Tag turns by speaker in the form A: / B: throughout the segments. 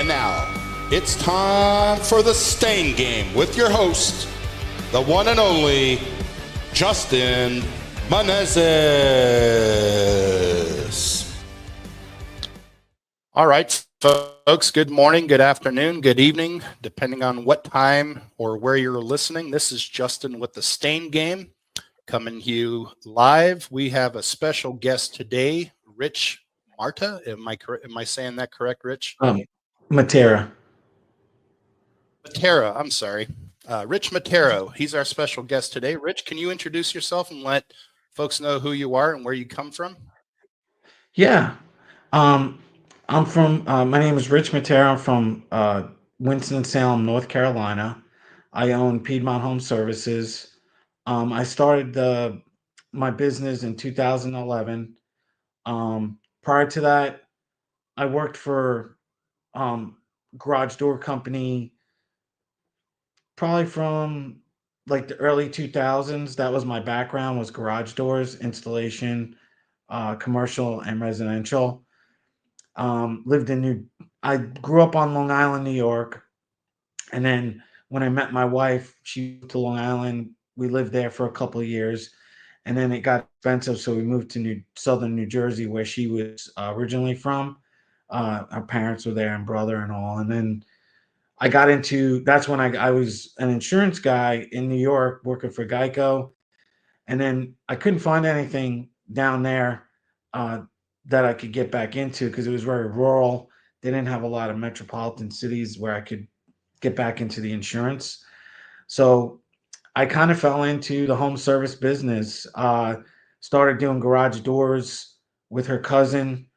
A: And now, it's time for the Stain Game with your host, the one and only Justin Menezes. All right, folks, good morning, good afternoon, good evening, depending on what time or where you're listening. This is Justin with the Stain Game coming to you live. We have a special guest today, Rich Marta. Am I saying that correct, Rich?
B: Mattera.
A: Mattera, I'm sorry. Rich Mattera, he's our special guest today. Rich, can you introduce yourself and let folks know who you are and where you come from?
B: Yeah. Um, I'm from, my name is Rich Mattera. I'm from Winston-Salem, North Carolina. I own Piedmont Home Services. I started my business in 2011. Prior to that, I worked for um, garage door company probably from like the early 2000s. That was my background, was garage doors installation, commercial and residential. Lived in I grew up on Long Island, New York, and then when I met my wife, she moved to Long Island. We lived there for a couple of years, and then it got expensive, so we moved to Southern New Jersey, where she was originally from. Our parents were there, and brother and all, and then I got into that's when I was an insurance guy in New York working for Geico, and then I couldn't find anything down there uh, that I could get back into because it was very rural. They didn't have a lot of metropolitan cities where I could get back into the insurance. So I kind of fell into the home service business. Started doing garage doors with her cousin,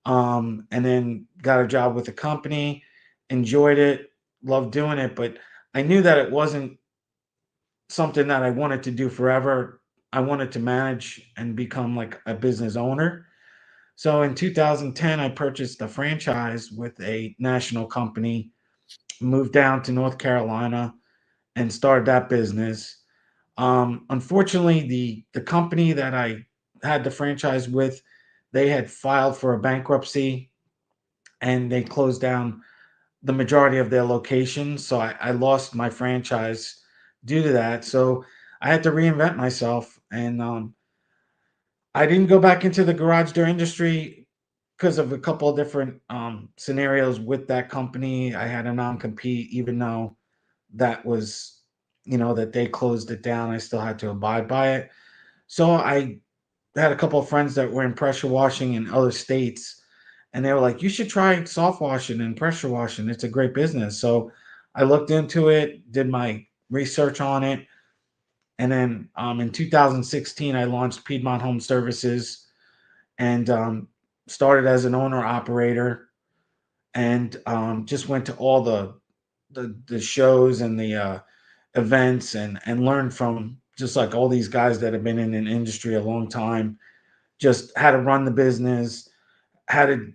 B: and then got a job with the company. Enjoyed it, loved doing it, but I knew that it wasn't something that I wanted to do forever. I wanted to manage and become like a business owner. So in 2010, I purchased a franchise with a national company, moved down to North Carolina, and started that business. Unfortunately, the company that I had the franchise with, they had filed for a bankruptcy and they closed down the majority of their locations. So I lost my franchise due to that. So I had to reinvent myself, and I didn't go back into the garage door industry because of a couple of different scenarios with that company. I had a non compete, even though that was, that they closed it down. I still had to abide by it. So I had a couple of friends that were in pressure washing in other states, and they were like, "You should try soft washing and pressure washing. It's a great business." So I looked into it, did my research on it, and then in 2016 I launched Piedmont Home Services and started as an owner operator, and just went to all the shows and the events, and learned from just like all these guys that have been in an industry a long time, just how to run the business, how to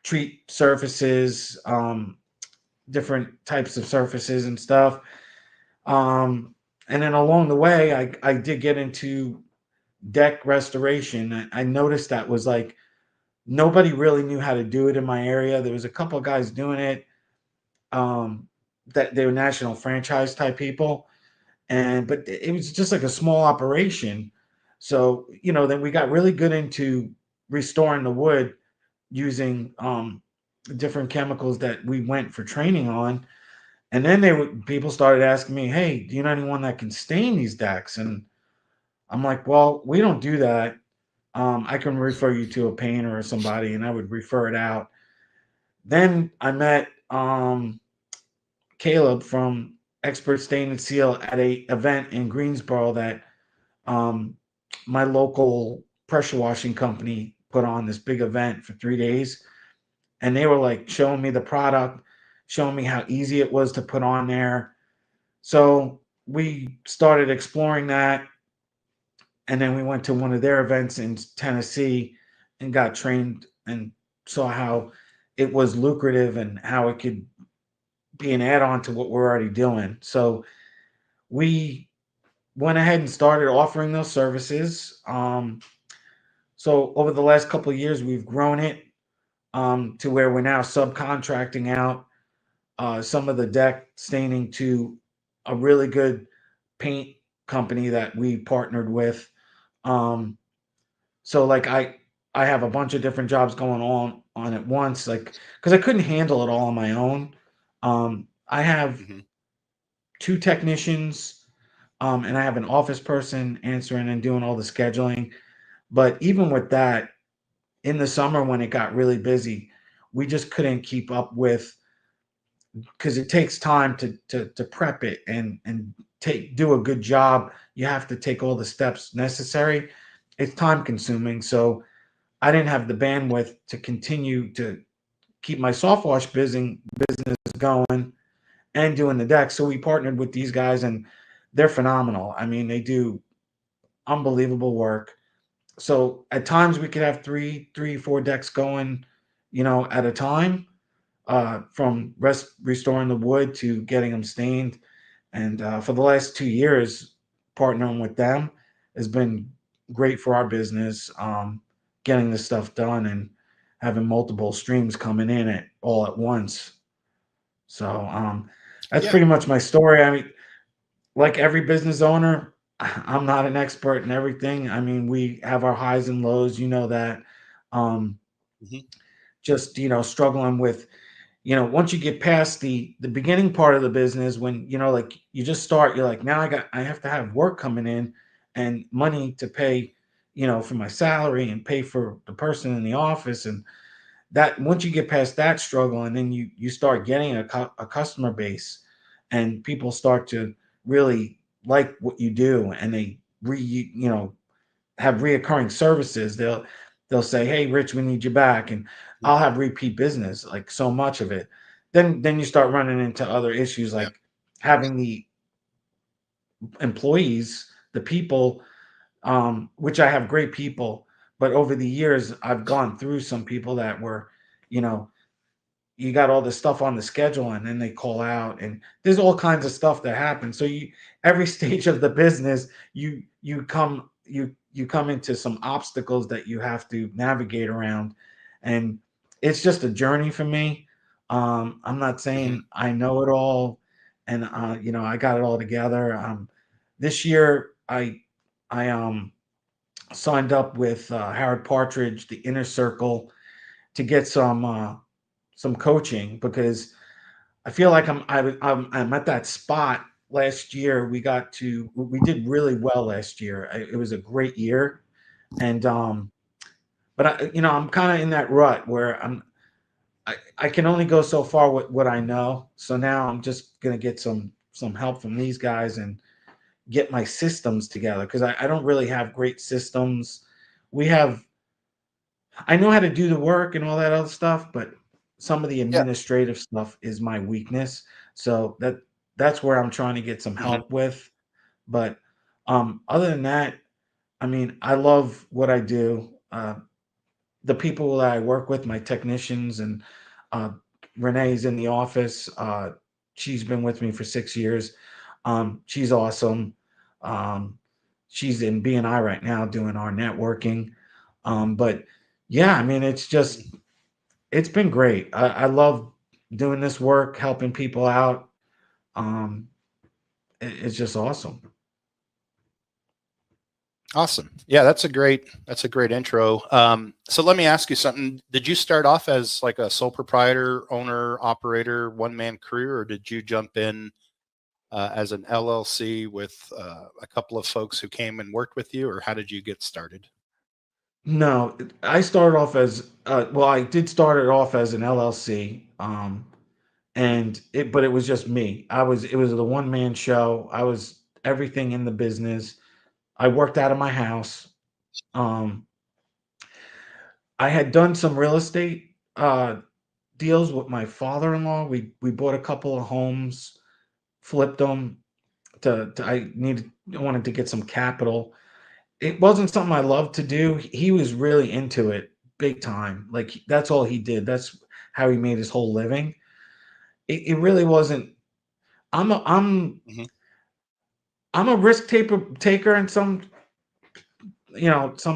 B: treat surfaces, different types of surfaces and stuff. Um, and then along the way, I did get into deck restoration. I noticed that was like nobody really knew how to do it in my area. There was a couple of guys doing it, um, that they were national franchise type people, but it was just like a small operation. So then we got really good into restoring the wood using different chemicals that we went for training on. And then people started asking me, "Hey, do you know anyone that can stain these decks?" And I'm like, "Well, we don't do that. I can refer you to a painter or somebody," and I would refer it out. Then I met Caleb from Expert Stain and Seal at a event in Greensboro that um, my local pressure washing company put on this big event for 3 days, and they were like showing me the product, showing me how easy it was to put on there. So we started exploring that, and then we went to one of their events in Tennessee and got trained and saw how it was lucrative and how it could be an add-on to what we're already doing. So we went ahead and started offering those services. So over the last couple of years, we've grown it to where we're now subcontracting out some of the deck staining to a really good paint company that we partnered with. Um, so like I have a bunch of different jobs going on at once, like because I couldn't handle it all on my own. I have
A: Hmm.
B: two technicians, and I have an office person answering and doing all the scheduling. But even with that, in the summer when it got really busy, we just couldn't keep up with because it takes time to prep it and take do a good job. You have to take all the steps necessary. It's time consuming, so I didn't have the bandwidth to continue to keep my soft wash business going and doing the deck. So we partnered with these guys, and they're phenomenal. I mean, they do unbelievable work. So at times we could have three, four decks going, at a time, from restoring the wood to getting them stained. And for the last 2 years, partnering with them has been great for our business, getting this stuff done and having multiple streams coming in at all at once. So that's
A: Yeah.
B: pretty much my story. I mean, like every business owner, I'm not an expert in everything. I mean, we have our highs and lows, you know that. Um,
A: Hmm.
B: just struggling with once you get past the beginning part of the business, when like you just start, you're like, now I have to have work coming in and money to pay for my salary and pay for the person in the office. And that once you get past that struggle, and then you start getting a customer base, and people start to really like what you do, and they have reoccurring services. They'll say, "Hey, Rich, we need you back," and I'll have repeat business, like so much of it. Then you start running into other issues,
A: Yeah.
B: like having the employees, the people, which I have great people, but over the years I've gone through some people that were, you know, you got all this stuff on the schedule and then they call out, and there's all kinds of stuff that happens. So you every stage of the business, you come into some obstacles that you have to navigate around, and it's just a journey for me. I'm not
A: Hmm.
B: saying I know it all, and I got it all together. This year I signed up with Howard Partridge, the Inner Circle, to get some coaching, because I feel like I'm at that spot. Last year we did really well last year. It was a great year, and but I'm kind of in that rut where I can only go so far with what I know. So now I'm just gonna get some help from these guys and get my systems together, because I don't really have great systems. We have I know how to do the work and all that other stuff, but some of the
A: Yeah.
B: administrative stuff is my weakness. So that's where I'm trying to get some
A: Hmm.
B: help with. But other than that, I mean, I love what I do. The people that I work with, my technicians, and uh, Renee's in the office. She's been with me for 6 years. She's awesome. Um, she's in BNI right now doing our networking. But yeah, I mean, it's been great. I love doing this work, helping people out. Um, it's just awesome.
A: Awesome. Yeah, that's a great intro. So let me ask you something. Did you start off as like a sole proprietor, owner, operator, one man crew, or did you jump in as an LLC with a couple of folks who came and worked with you, or how did you get started?
B: No, I started off as well. I did start it off as an LLC, but it was just me. It was the one man show. I was everything in the business. I worked out of my house. Um, I had done some real estate deals with my father-in-law. We bought a couple of homes, flipped them. I wanted to get some capital. It wasn't something I loved to do. He was really into it big time. Like that's all he did. That's how he made his whole living. It really wasn't. I'm a, I'm
A: Hmm.
B: I'm a taker in some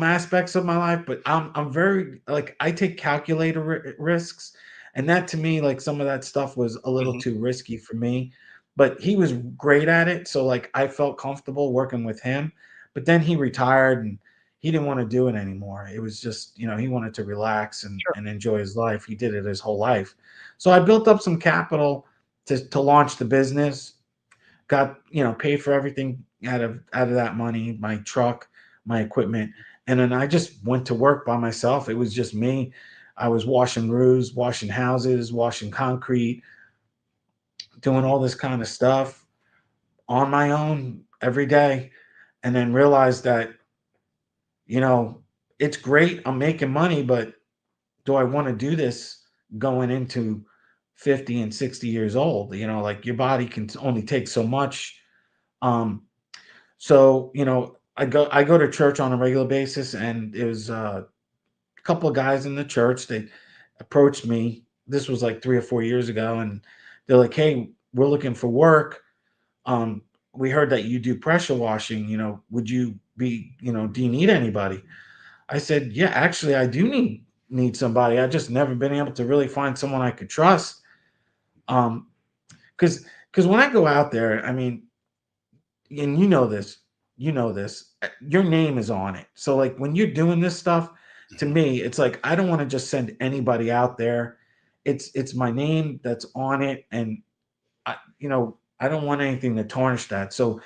B: aspects of my life, but I'm very, like, I take calculator risks, And that to me, like some of that stuff was a little
A: Hmm.
B: too risky for me. But he was great at it. So like I felt comfortable working with him. But then he retired and he didn't want to do it anymore. It was just, he wanted to relax
A: Sure.
B: and enjoy his life. He did it his whole life. So I built up some capital to launch the business, got, paid for everything out of that money, my truck, my equipment. And then I just went to work by myself. It was just me. I was washing roofs, washing houses, washing concrete, doing
A: Hmm.
B: all this kind of stuff on my own every day. And then realized that, you know, it's great. I'm making money, but do I want to do this going into 50 and 60 years old? Like your body can only take so much. Um, so, I go to church on a regular basis, and it was a couple of guys in the church. They approached me. This was like 3 or 4 years ago, and they're like, "Hey, we're looking for work. Um, we heard that you do pressure washing. Would you be, do you need anybody?" I said, "Yeah, actually, I do need somebody. I just never been able to really find someone I could trust." Um, because when I go out there, I mean, and your name is on it. So like when you're doing this stuff, to
A: Hmm.
B: me, it's like I don't want to just send anybody out there. It's my name that's on it, and I don't want anything to tarnish that. So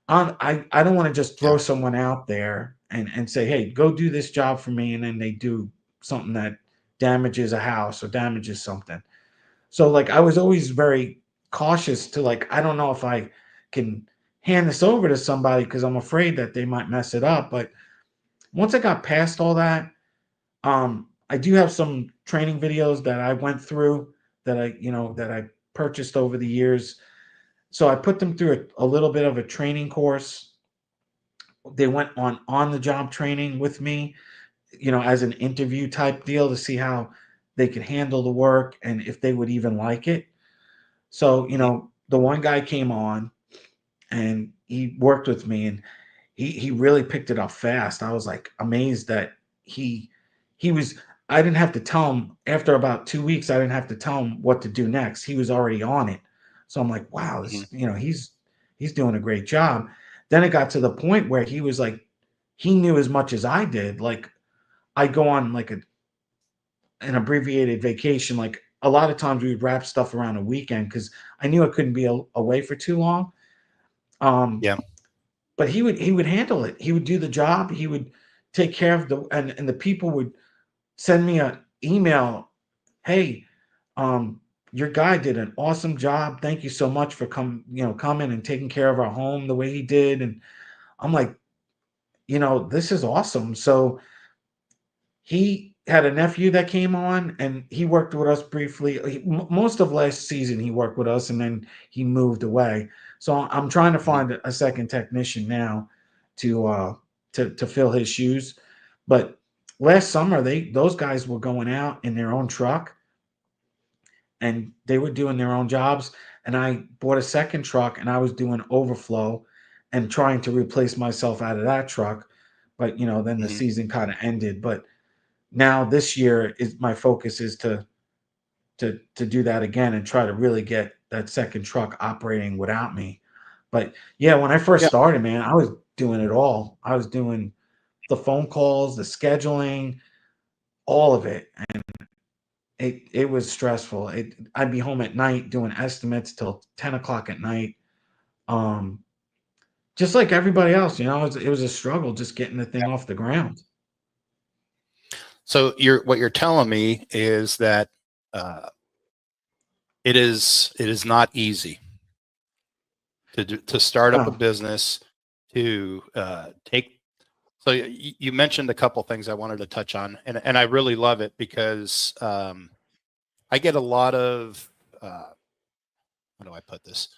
B: I don't want to just
A: Yeah.
B: throw someone out there and say, hey, go do this job for me, and then they do something that damages a house or damages something. So like I was always very cautious to like I don't know if I can hand this over to somebody because I'm afraid that they might mess it up. But once I got past all that, I do have some training videos that I went through that I purchased over the years. So I put them through a little bit of a training course. They went on the job training with me, as an interview type deal to see how they could handle the work and if they would even like it. So,
A: Hmm.
B: the one guy came on and he worked with me, and he really picked it up fast. I was like amazed that he he was I didn't have to tell him after about 2 weeks, I didn't have to tell him what to do next. He was already on it. So I'm like, wow,
A: Hmm.
B: he's doing a great job. Then it got to the point where he was like, he knew as much as I did. Like I go on like an abbreviated vacation. Like a lot of times we would wrap stuff around a weekend because I knew I couldn't be away for too long. Um,
A: Yeah.
B: but he would handle it. He would do the job. He would take care of and the people would send me an email. Hey, your guy did an awesome job. Thank you so much for coming and taking care of our home the way he did. And I'm like, this is awesome. So he had a nephew that came on, and he worked with us briefly. Most of last season, he worked with us, and then he moved away. So I'm trying to
A: Hmm.
B: find a second technician now to to fill his shoes. But last summer, those guys were going out in their own truck, and they were doing their own jobs. And I bought a second truck, and I was doing overflow and trying to replace myself out of that truck. But then the
A: Hmm.
B: season kind of ended. But now this year is my focus is to do that again and try to really get that second truck operating without me. But yeah, when I first
A: Yeah.
B: started, man, I was doing it all. I was doing the phone calls, the scheduling, all of it. And it was stressful. I'd be home at night doing estimates till 10 o'clock at night. Um, just like everybody else, it was a struggle just getting the thing off the ground.
A: So what you're telling me is that uh, it is not easy to start up a
B: No.
A: business to take. So you mentioned a couple things I wanted to touch on, and I really love it because I get a lot of how do I put this?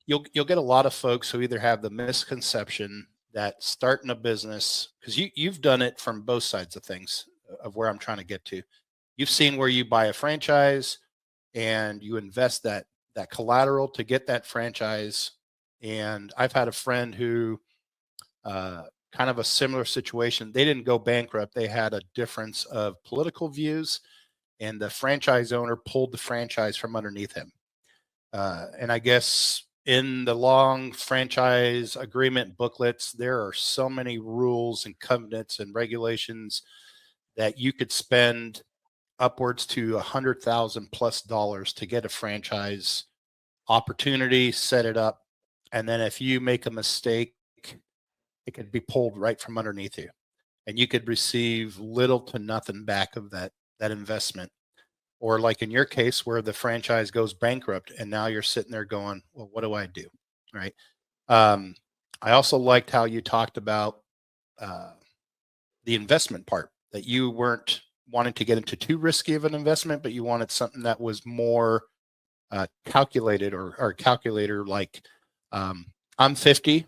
A: You'll get a lot of folks who either have the misconception that starting a business, because you've done it from both sides of things of where I'm trying to get to. You've seen where you buy a franchise and you invest that collateral to get that franchise. And I've had a friend who kind of a similar situation. They didn't go bankrupt. They had a difference of political views, and the franchise owner pulled the franchise from underneath him. And I guess in the long franchise agreement booklets, there are so many rules and covenants and regulations that you could spend upwards to $100,000+ to get a franchise opportunity, set it up, and then if you make a mistake, it could be pulled right from underneath you, and you could receive little to nothing back of that investment. Or like in your case, where the franchise goes bankrupt, and now you're sitting there going, "Well, what do I do?" Right? Um, I also liked how you talked about uh, the investment part, that you weren't wanting to get into too risky of an investment, but you wanted something that was more calculated, or calculator like. Um, I'm 50.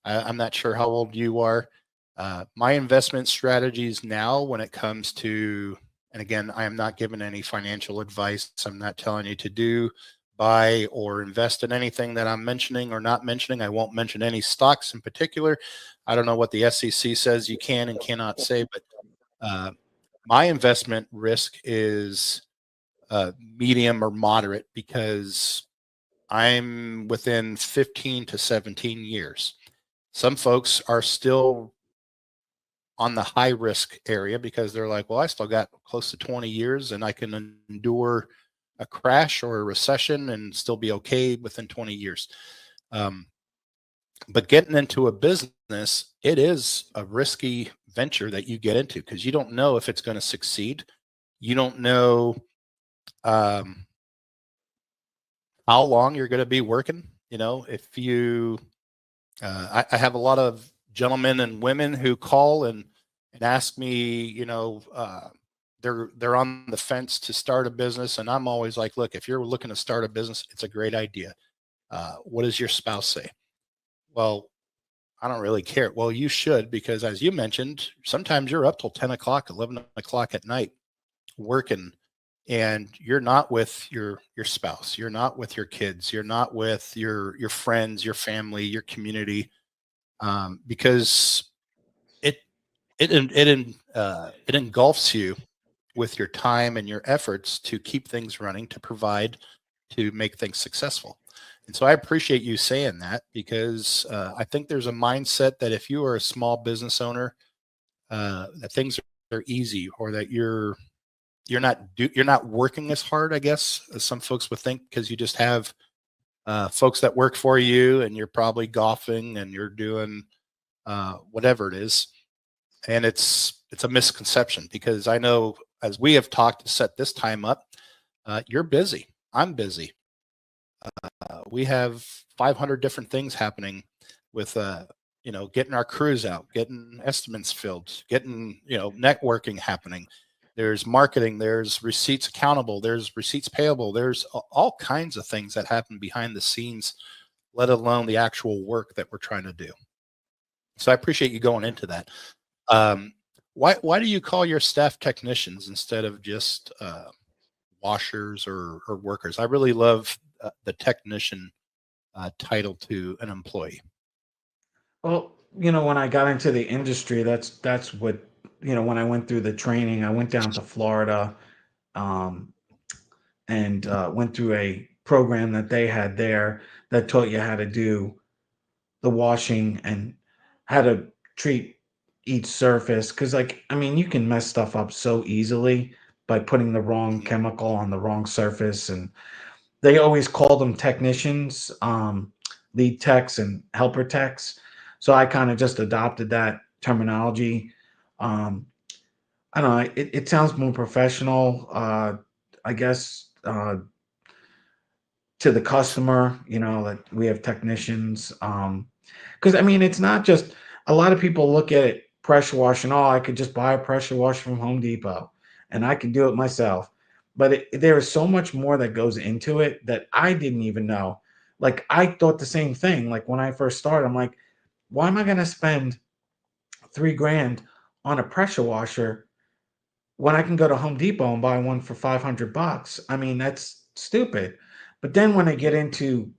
A: I'm not sure how old you are. My investment strategies now, when it comes to, and again, I am not giving any financial advice. I'm not telling you to do, buy, or invest in anything that I'm mentioning or not mentioning. I won't mention any stocks in particular. I don't know what the SEC says you can and cannot say, but uh, my investment risk is medium or moderate, because I'm within 15 to 17 years. Some folks are still on the high risk area because they're like, well, I still got close to 20 years and I can endure a crash or a recession and still be okay within 20 years. Um, but getting into a business, it is a risky venture that you get into, because you don't know if it's going to succeed. You don't know um, how long you're going to be working. If you, I have a lot of gentlemen and women who call and ask me, they're on the fence to start a business, and I'm always like, look, if you're looking to start a business, it's a great idea. What does your spouse say? Well, I don't really care. Well, you should, because as you mentioned, sometimes you're up till 10 o'clock, 11 o'clock at night working, and you're not with your spouse, you're not with your kids, you're not with your friends, your family, your community, because it it engulfs you with your time and your efforts to keep things running, to provide, to make things successful. And so I appreciate you saying that, because I think there's a mindset that if you are a small business owner, that things are easy, or that you're not working as hard, I guess, as some folks would think, because you just have folks that work for you, and you're probably golfing and you're doing whatever it is. And it's a misconception, because I know, as we have talked to set this time up, you're busy. I'm busy. We have 500 different things happening with getting our crews out, getting estimates filled, getting networking happening. There's marketing, there's receipts accountable, there's receipts payable, there's all kinds of things that happen behind the scenes, let alone the actual work that we're trying to do. So I appreciate you going into that. um, why do you call your staff technicians instead of just washers or workers? I really love the technician title to an employee.
B: Well, when I got into the industry, that's what, when I went through the training, I went down to Florida, um, and went through a program that they had there that taught you how to do the washing and how to treat each surface. Because, like, I mean, you can mess stuff up so easily by putting the wrong
A: Mhm.
B: chemical on the wrong surface. And they always call them technicians, lead techs and helper techs. So I kind of just adopted that terminology. Um, I don't know. It sounds more professional, I guess, to the customer. That we have technicians. Because I mean, it's not just, a lot of people look at it pressure washing. Oh, I could just buy a pressure washer from Home Depot, and I can do it myself. But there is so much more that goes into it that I didn't even know. Like, I thought the same thing. Like, when I first started, I'm like, why am I going to spend 3 grand on a pressure washer when I can go to Home Depot and buy one for 500 bucks? I mean, that's stupid. But then when I get into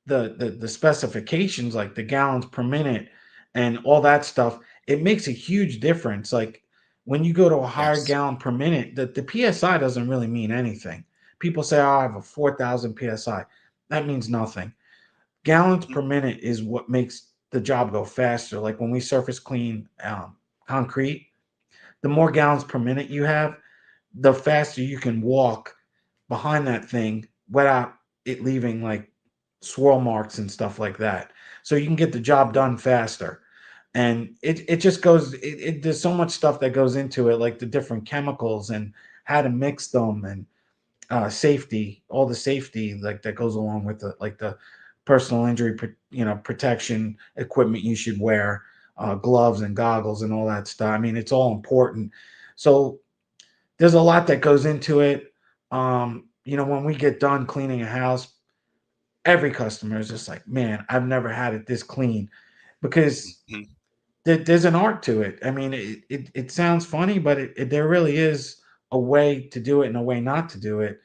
B: the specifications, like the gallons per minute and all that stuff, it makes a huge difference. Like, When you go to a higher
A: Yes.
B: gallon per minute, the PSI doesn't really mean anything. People say, oh, I have a 4,000 PSI. That means nothing. Gallons
A: Mhm.
B: per minute is what makes the job go faster. Like when we surface clean concrete, the more gallons per minute you have, the faster you can walk behind that thing without it leaving like swirl marks and stuff like that. So you can get the job done faster. And it just goes, there's so much stuff that goes into it, like the different chemicals and how to mix them and safety, all the safety like that goes along with it, like the personal injury, protection equipment you should wear, gloves and goggles and all that stuff. I mean, it's all important. So there's a lot that goes into it. When we get done cleaning a house, every customer is just like, man, I've never had it this clean because
A: Mhm.
B: there's an art to it. I mean, it sounds funny, but there really is a way to do it and a way not to do it.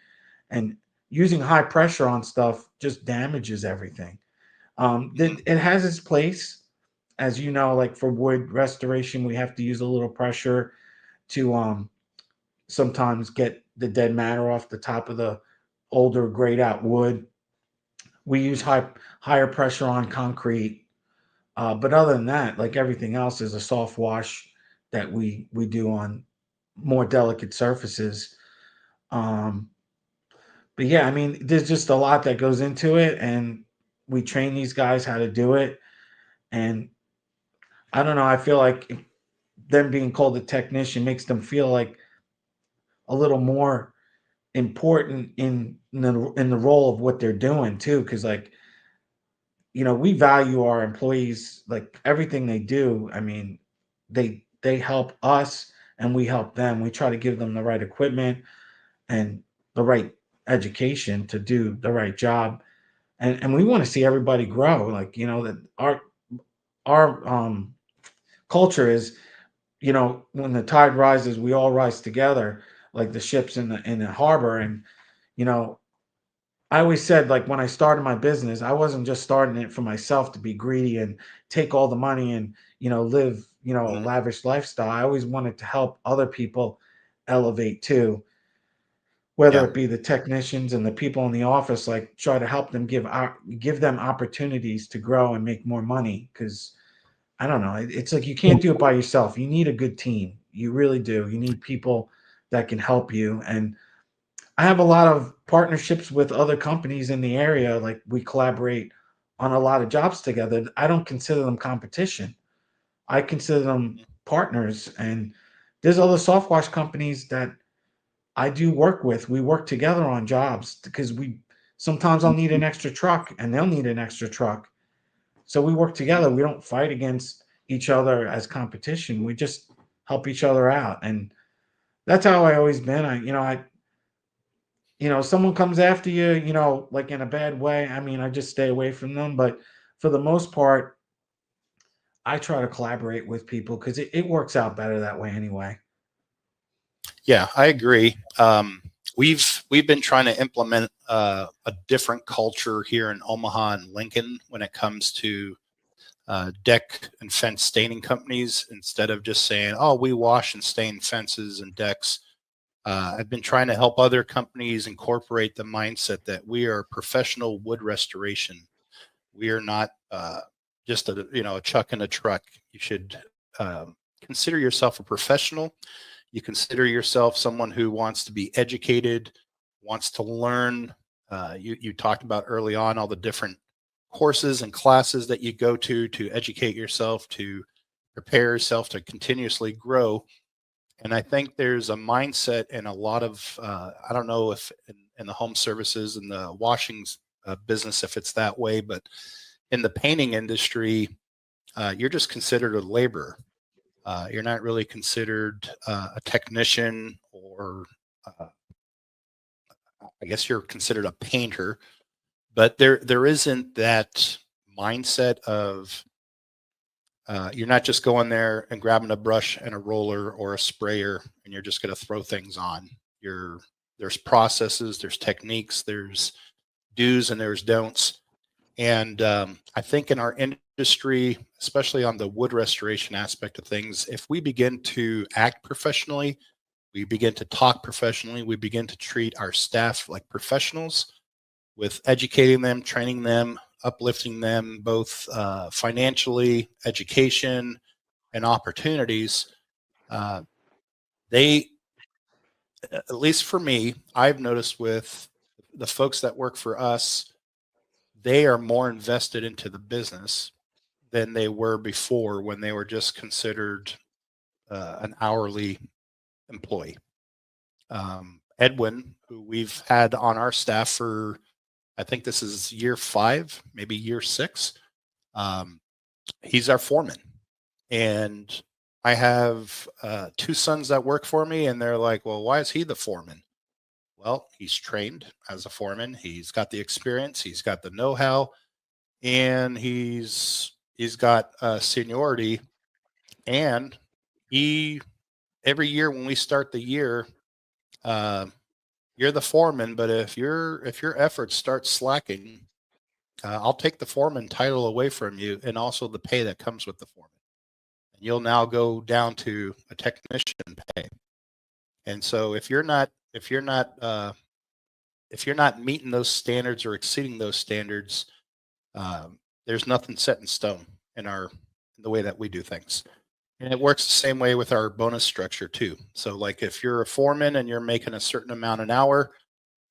B: And using high pressure on stuff just damages everything.
A: Mhm.
B: It has its place, as you know, like for wood restoration, we have to use a little pressure to sometimes get the dead matter off the top of the older grayed out wood. We use
A: Mhm.
B: higher pressure on concrete, but other than that, like everything else, is a soft wash that we do on more delicate surfaces. Um, but yeah, I mean, there's just a lot that goes into it, and we train these guys how to do it. And I don't know, I feel like them being called a technician makes them feel like a little more important in the role of what they're doing too, because like, we value our employees, like everything they do. I mean, they help us and we help them. We try to give them the right equipment and the right education to do the right job, and we want to see everybody grow. Like, that our culture is, when the tide rises, we all rise together, like the ships in the harbor. And you know I always said, like, when I started my business, I wasn't just starting it for myself to be greedy and take all the money and, live, a
A: Mhm.
B: lavish lifestyle. I always wanted to help other people elevate too, whether
A: Yeah.
B: it be the technicians and the people in the office, like try to help them, give them opportunities to grow and make more money. Cause I don't know, it's like you can't do it by yourself. You need a good team. You really do. You need people that can help you. And I have a lot of partnerships with other companies in the area. Like we collaborate on a lot of jobs together. I don't consider them competition. I consider them
A: Mhm.
B: partners. And there's other soft wash companies that I do work with. We work together on jobs because sometimes I'll need an extra truck and they'll need an extra truck. So we work
A: Mhm.
B: together. We don't fight against each other as competition. We just help each other out. And that's how I always been. Someone comes after you, like in a bad way, I mean, I just stay away from them. But for the most part, I try to collaborate with people because it works out better that way anyway.
A: Yeah, I agree. We've been trying to implement a different culture here in Omaha and Lincoln when it comes to deck and fence staining companies. Instead of just saying, "Oh, we wash and stain fences and decks," I've been trying to help other companies incorporate the mindset that we are professional wood restoration. We are not just a chuck in a truck. You should consider yourself a professional. You consider yourself someone who wants to be educated, wants to learn. You talked about early on all the different courses and classes that you go to educate yourself, to prepare yourself to continuously grow. And I think there's a mindset in a lot of, I don't know if in the home services and the washing business, if it's that way, but in the painting industry, you're just considered a laborer. You're not really considered a technician, or uh, I guess you're considered a painter. But there isn't that mindset of you're not just going there and grabbing a brush and a roller or a sprayer and you're just going to throw things on. There's processes, there's techniques, there's do's and there's don'ts. And I think in our industry, especially on the wood restoration aspect of things, if we begin to act professionally, we begin to talk professionally, we begin to treat our staff like professionals with educating them, training them, uplifting them both financially, education, and opportunities. Uh, they, at least for me, I've noticed with the folks that work for us, they are more invested into the business than they were before when they were just considered an hourly employee. Edwin, who we've had on our staff for, I think this is year 5, maybe year 6. Um, he's our foreman, and I have 2 sons that work for me, and they're like, "Well, why is he the foreman?" Well, he's trained as a foreman. He's got the experience. He's got the know-how, and he's got seniority. And he every year when we start the year, uh, you're the foreman, but if your efforts start slacking, I'll take the foreman title away from you and also the pay that comes with the foreman. And you'll now go down to a technician pay. And so if you're not meeting those standards or exceeding those standards, there's nothing set in stone in the way that we do things. And it works the same way with our bonus structure too. So like if you're a foreman and you're making a certain amount an hour,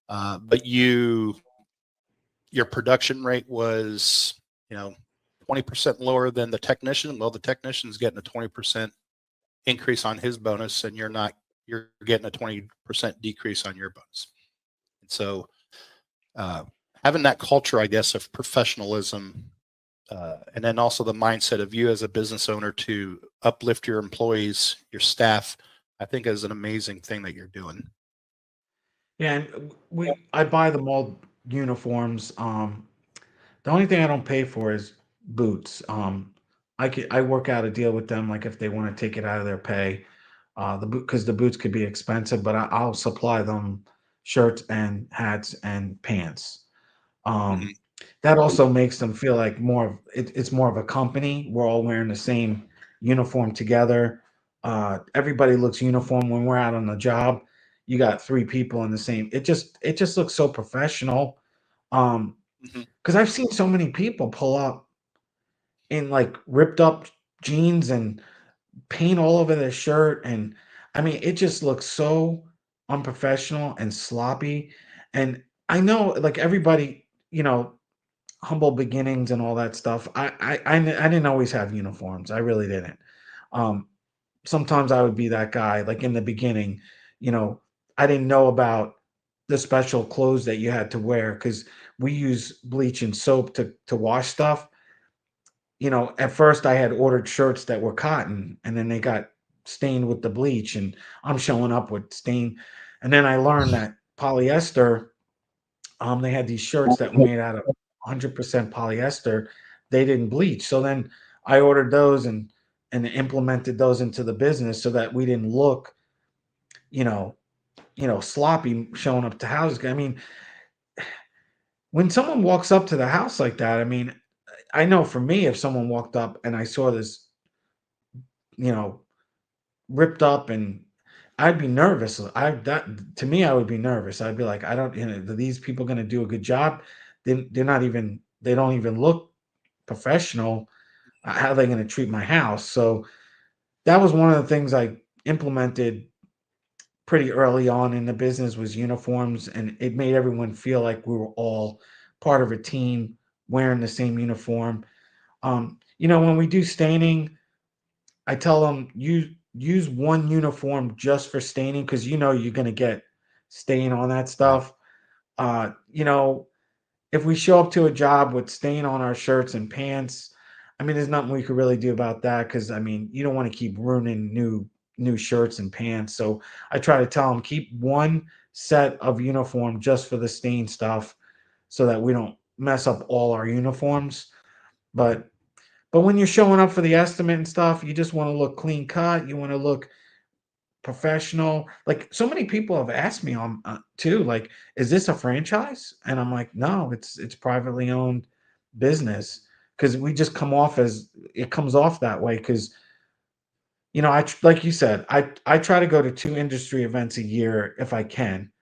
A: but your production rate was, 20% lower than the technician, well, the technician's getting a 20% increase on his bonus, and you're getting a 20% decrease on your bonus. And so uh, having that culture, I guess, of professionalism, and then also the mindset of you as a business owner to uplift your employees, your staff, I think is an amazing thing that you're doing.
B: Yeah, and I buy them all uniforms. The only thing I don't pay for is boots. I work out a deal with them, like if they want to take it out of their pay, because the boots could be expensive, but I'll supply them shirts and hats and pants. Um,
A: Mhm.
B: that also makes them feel like it's more of a company. We're all wearing the same uniform together. Everybody looks uniform when we're out on the job. You got 3 people in the same. It just looks so professional. Um,
A: Mhm.
B: because I've seen so many people pull up in like ripped up jeans and paint all over their shirt, and I mean it just looks so unprofessional and sloppy. And I know like everybody, humble beginnings and all that stuff. I didn't always have uniforms. I really didn't. Um, Sometimes I would be that guy. Like in the beginning, you know, I didn't know about the special clothes that you had to wear because we use bleach and soap to wash stuff. At first I had ordered shirts that were cotton, and then they got stained with the bleach, and I'm showing up with stain. And then I learned that polyester, they had these shirts that were made out of 100% polyester. They didn't bleach. So then I ordered those and implemented those into the business so that we didn't look, you know, sloppy showing up to houses. I mean, when someone walks up to the house like that, I mean, I know for me, if someone walked up and I saw this, you know, ripped up, and I'd be nervous. To me, I would be nervous. I'd be like, I don't, are these people going to do a good job? They're not even, they don't even look professional. How are they going to treat my house? So that was one of the things I implemented pretty early on in the business was uniforms, and it made everyone feel like we were all part of a team wearing the same uniform. When we do staining, I tell them use one uniform just for staining because you're gonna get stain on that
A: Right.
B: stuff. Uh, you know, if we show up to a job with stain on our shirts and pants, I mean, there's nothing we could really do about that because I mean, you don't want to keep ruining new shirts and pants. So I try to tell them keep one set of uniform just for the stain stuff, so that we don't mess up all our uniforms. But when you're showing up for the estimate and stuff, you just want to look clean cut. You want to look professional. Like so many people have asked me on too, like, is this a franchise? And I'm like, no, it's privately owned. business because we just come off as it comes off that way because like you said, I try to go to two industry events a year if I can.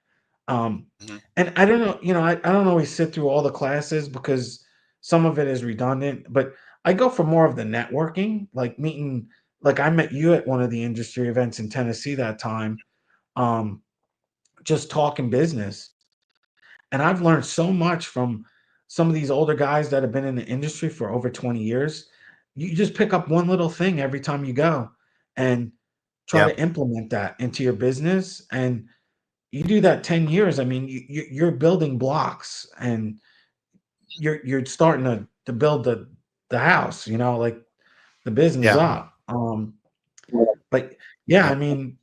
B: Um,
A: Mhm.
B: and I don't know, I don't always sit through all the classes because some of it is redundant, but I go for more of the networking, like meeting, like I met you at one of the industry events in Tennessee that time, um, just talking business. And I've learned so much from some of these older guys that have been in the industry for over 20 years. You just pick up one little thing every time you go and try
A: Yeah.
B: to implement that into your business. And you do that 10 years. I mean, you're building blocks and you're starting to build the house, like the business
A: Yeah.
B: up. But yeah,
A: Yeah.
B: I mean,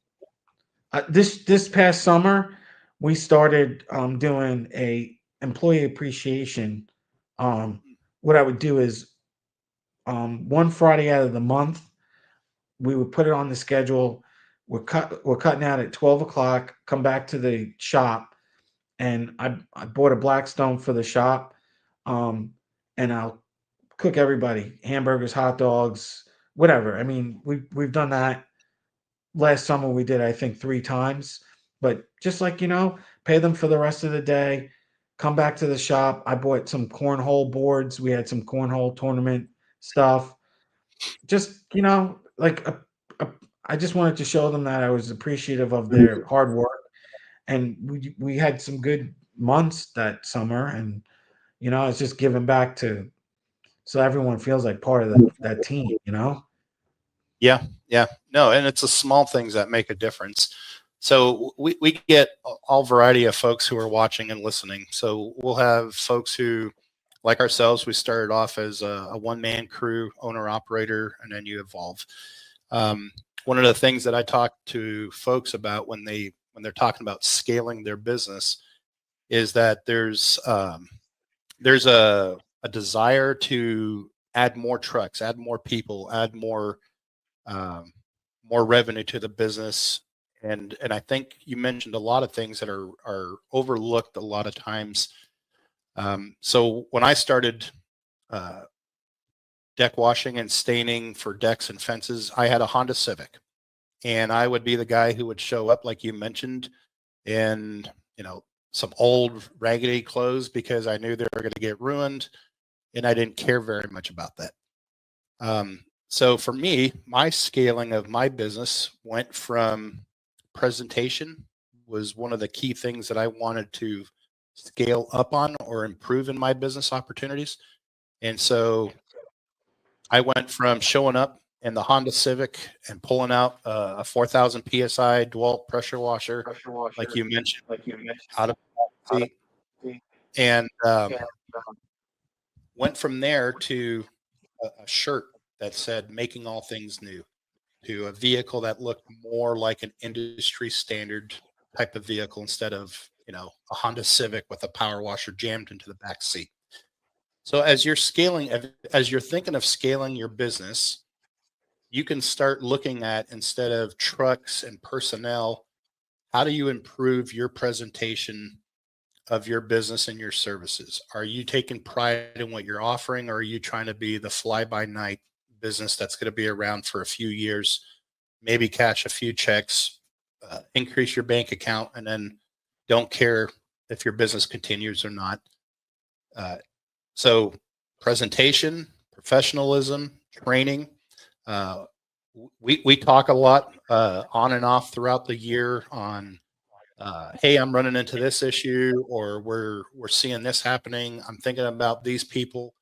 B: this past summer, we started doing a employee appreciation. What I would do is one Friday out of the month, we would put it on the schedule. We're cutting out at 12 o'clock. Come back to the shop, and I bought a Blackstone for the shop, um, and I'll cook everybody hamburgers, hot dogs, whatever. I mean, we've done that last summer we did I think 3 times, but just like pay them for the rest of the day, come back to the shop. I bought some cornhole boards. We had some cornhole tournament stuff. Just like a I just wanted to show them that I was appreciative of their hard work, and we had some good months that summer, and it's just giving back to so everyone feels like part of that team.
A: Yeah, yeah. No, and it's the small things that make a difference. So we get all variety of folks who are watching and listening. So we'll have folks who, like ourselves, we started off as a one-man crew, owner operator, and then you evolve. Um, One of the things that I talk to folks about when they're talking about scaling their business is that there's a desire to add more trucks, add more people, add um, more revenue to the business. And I think you mentioned a lot of things that are overlooked a lot of times. So when I started uh, deck washing and staining for decks and fences, I had a Honda Civic, and I would be the guy who would show up, like you mentioned, in some old raggedy clothes because I knew they were going to get ruined, and I didn't care very much about that. So for me, my scaling of my business went from presentation was one of the key things that I wanted to scale up on or improve in my business opportunities. And so I went from showing up in the Honda Civic and pulling out a 4,000 psi DeWalt pressure washer, like you mentioned, out of the seat, and went from there to a shirt that said "Making all things new," to a vehicle that looked more like an industry standard type of vehicle instead of a Honda Civic with a power washer jammed into the back seat. So as you're thinking of scaling your business, you can start looking at, instead of trucks and personnel, how do you improve your presentation of your business and your services? Are you taking pride in what you're offering, or are you trying to be the fly by night business that's going to be around for a few years, maybe cash a few checks, increase your bank account, and then don't care if your business continues or not? Uh, so, presentation, professionalism, training. Uh, we talk a lot on and off throughout the year on, hey, I'm running into this issue, or we're seeing this happening. I'm thinking about these people.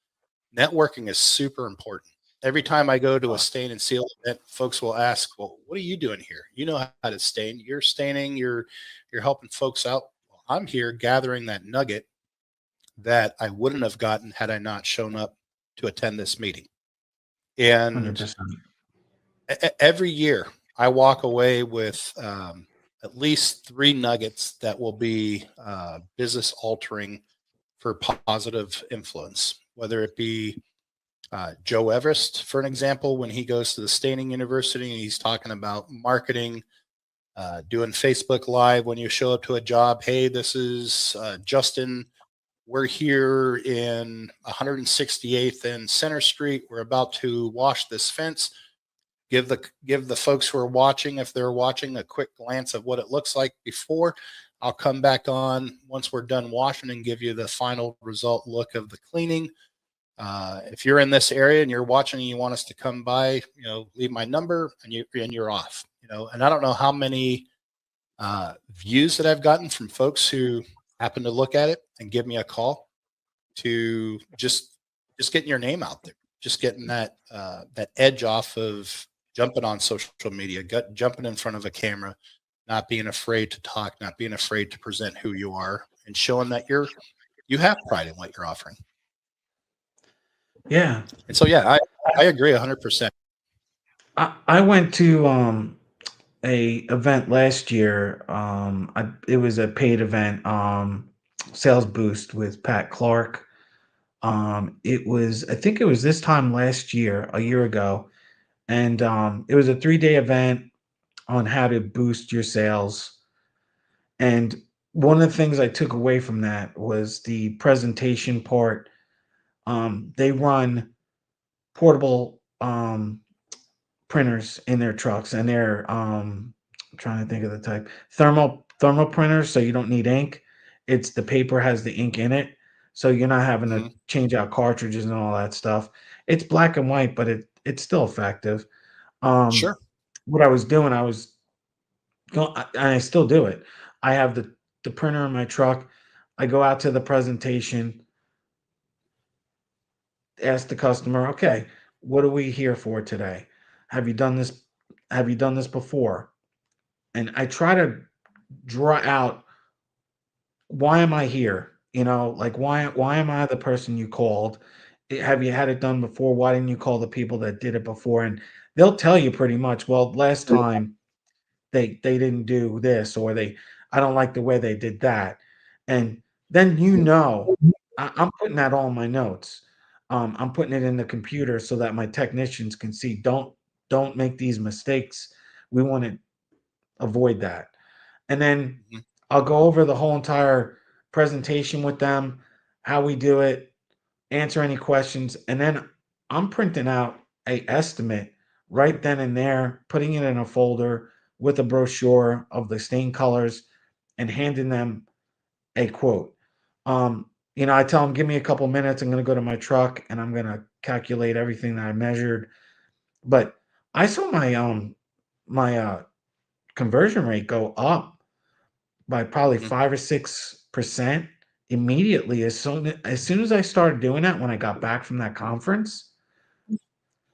A: Networking is super important. Every time I go to a stain and seal event, folks will ask, "Well, what are you doing here? You know how to stain. You're staining. You're helping folks out." Well, I'm here gathering that nugget that I wouldn't have gotten had I not shown up to attend this meeting. And
B: 100%.
A: every year, I walk away with at least three nuggets that will be business altering for positive influence, whether it be Joe Everest, for an example, when he goes to the Staining University and he's talking about marketing, doing Facebook Live when you show up to a job. Hey, this is Justin. We're here in 168th and Center Street. We're about to wash this fence. Give the folks who are watching, if they're watching, a quick glance of what it looks like before. I'll come back on once we're done washing and give you the final result look of the cleaning. If you're in this area and you're watching and you want us to come by, leave my number and you're off. And I don't know how many views that I've gotten from folks who happen to look at it and give me a call to just getting your name out there, just getting that edge off of jumping on social media, jumping in front of a camera, not being afraid to talk, not being afraid to present who you are, and showing that you have pride in what you're offering.
B: Yeah.
A: And so, yeah, I agree 100%.
B: I went to a event last year. It was a paid event, sales boost with Pat Clark. I think it was this time last year, a year ago, and it was a 3-day event on how to boost your sales. And one of the things I took away from that was the presentation part. They run portable printers in their trucks, and they're I'm trying to think of the type, thermal printers, so you don't need ink. It's the paper has the ink in it, so you're not having to change out cartridges and all that stuff. It's black and white, but it's still effective.
A: Sure.
B: What I was doing, I was going, and I still do it. I have the printer in my truck. I go out to the presentation, ask the customer, okay, what are we here for today? Have you done this? Have you done this before? And I try to draw out, why am I here? Like, why am I the person you called? Have you had it done before? Why didn't you call the people that did it before? And they'll tell you pretty much, well, last time they didn't do this, or I don't like the way they did that. And then I'm putting that all in my notes. I'm putting it in the computer so that my technicians can see, don't make these mistakes. We want to avoid that. And then I'll go over the whole entire presentation with them, how we do it, answer any questions, and then I'm printing out a estimate right then and there, putting it in a folder with a brochure of the stain colors, and handing them a quote. I tell them, give me a couple minutes. I'm going to go to my truck and I'm going to calculate everything that I measured. But I saw my conversion rate go up by probably 5 or 6% immediately as soon as I started doing that. When I got back from that conference,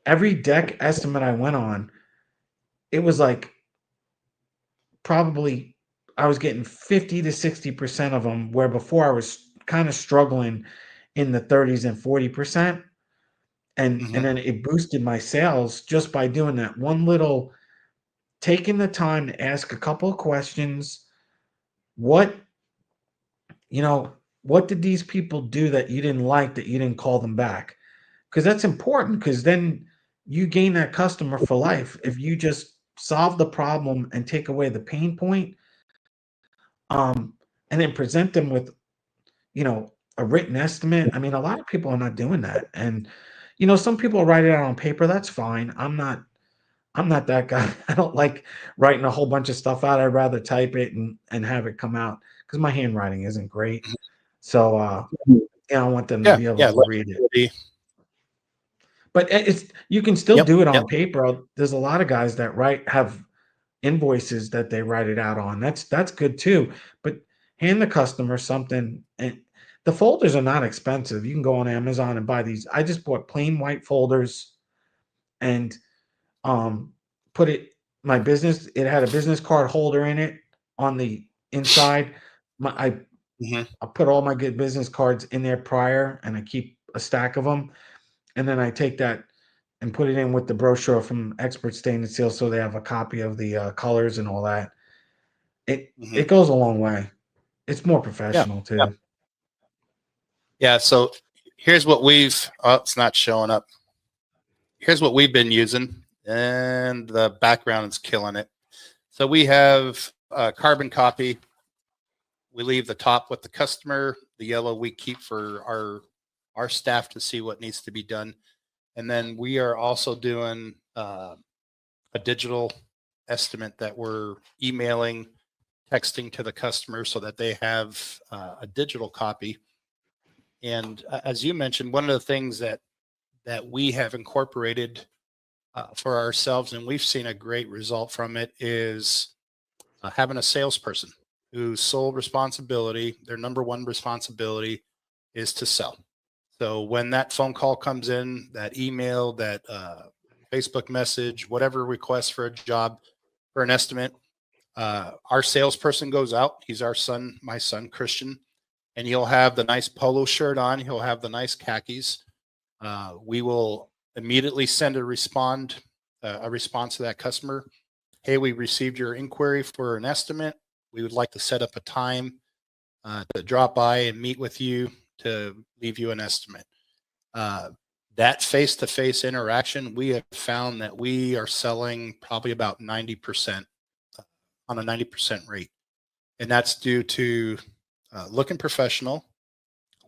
B: every deck estimate I went on, it was like, probably I was getting 50 to 60% of them, where before I was kind of struggling in the 30s and 40%. And then it boosted my sales just by doing that one little, taking the time to ask a couple of questions. What what did these people do that you didn't like, that you didn't call them back? Because that's important, because then you gain that customer for life. If you just solve the problem and take away the pain point, and then present them with, a written estimate. I mean, a lot of people are not doing that. And, some people write it out on paper. That's fine. I'm not that guy. I don't like writing a whole bunch of stuff out. I'd rather type it and have it come out, because my handwriting isn't great. So, I want them to be able to read it. But you can still do it on paper. There's a lot of guys that have invoices that they write it out on. That's good too. But hand the customer something, and the folders are not expensive. You can go on Amazon and buy these. I just bought plain white folders, and put it, my business, it had a business card holder in it on the inside. I put all my good business cards in there prior, and I keep a stack of them. And then I take that and put it in with the brochure from Expert Stain and Seal, so they have a copy of the colors and all that. It goes a long way. It's more professional too.
A: Yeah. So here's what it's not showing up. Here's what we've been using, and the background is killing it. So we have a carbon copy we leave the top with the customer. The yellow we keep for our staff to see what needs to be done. And then we are also doing a digital estimate that we're emailing, texting to the customer so that they have a digital copy. And as you mentioned, one of the things that we have incorporated for ourselves, and we've seen a great result from it, is having a salesperson whose sole responsibility, their number one responsibility, is to sell. So when that phone call comes in, that email, that Facebook message, whatever request for a job, for an estimate, our salesperson goes out. He's my son, Christian, and he'll have the nice polo shirt on. He'll have the nice khakis. We will immediately send a response to that customer. Hey, we received your inquiry for an estimate. We would like to set up a time to drop by and meet with you to leave you an estimate. That face-to-face interaction, we have found that we are selling probably about 90% on a 90% rate. And that's due to looking professional.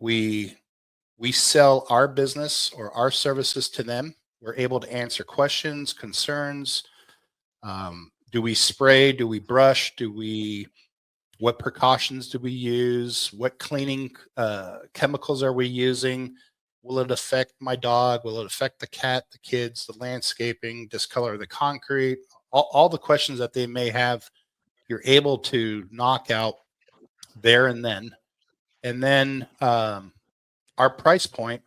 A: We sell our business or our services to them. We're able to answer questions, concerns. Do we spray? Do we brush? What precautions do we use? What cleaning chemicals are we using? Will it affect my dog? Will it affect the cat, the kids, the landscaping, discolor the concrete? All the questions that they may have, you're able to knock out there and then. And then our price point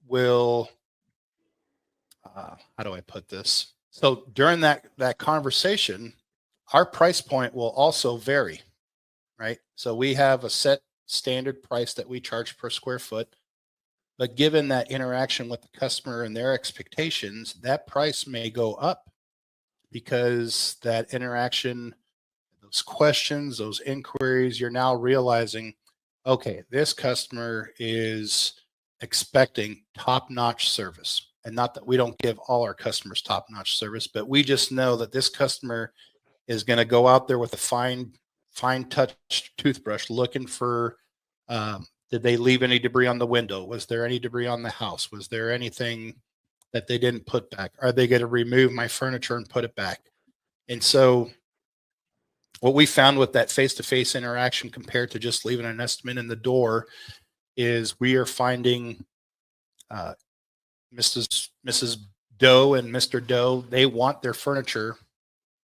A: will, how do I put this? So during that conversation, our price point will also vary, right? So we have a set standard price that we charge per square foot. But given that interaction with the customer and their expectations, that price may go up because that interaction, those questions, those inquiries, you're now realizing, okay, this customer is expecting top-notch service. And not that we don't give all our customers top-notch service, but we just know that this customer is going to go out there with a fine touch toothbrush looking for, did they leave any debris on the window? Was there any debris on the house? Was there anything that they didn't put back? Are they going to remove my furniture and put it back? And so what we found with that face-to-face interaction compared to just leaving an estimate in the door is we are finding Mrs. Doe and Mr. Doe, they want their furniture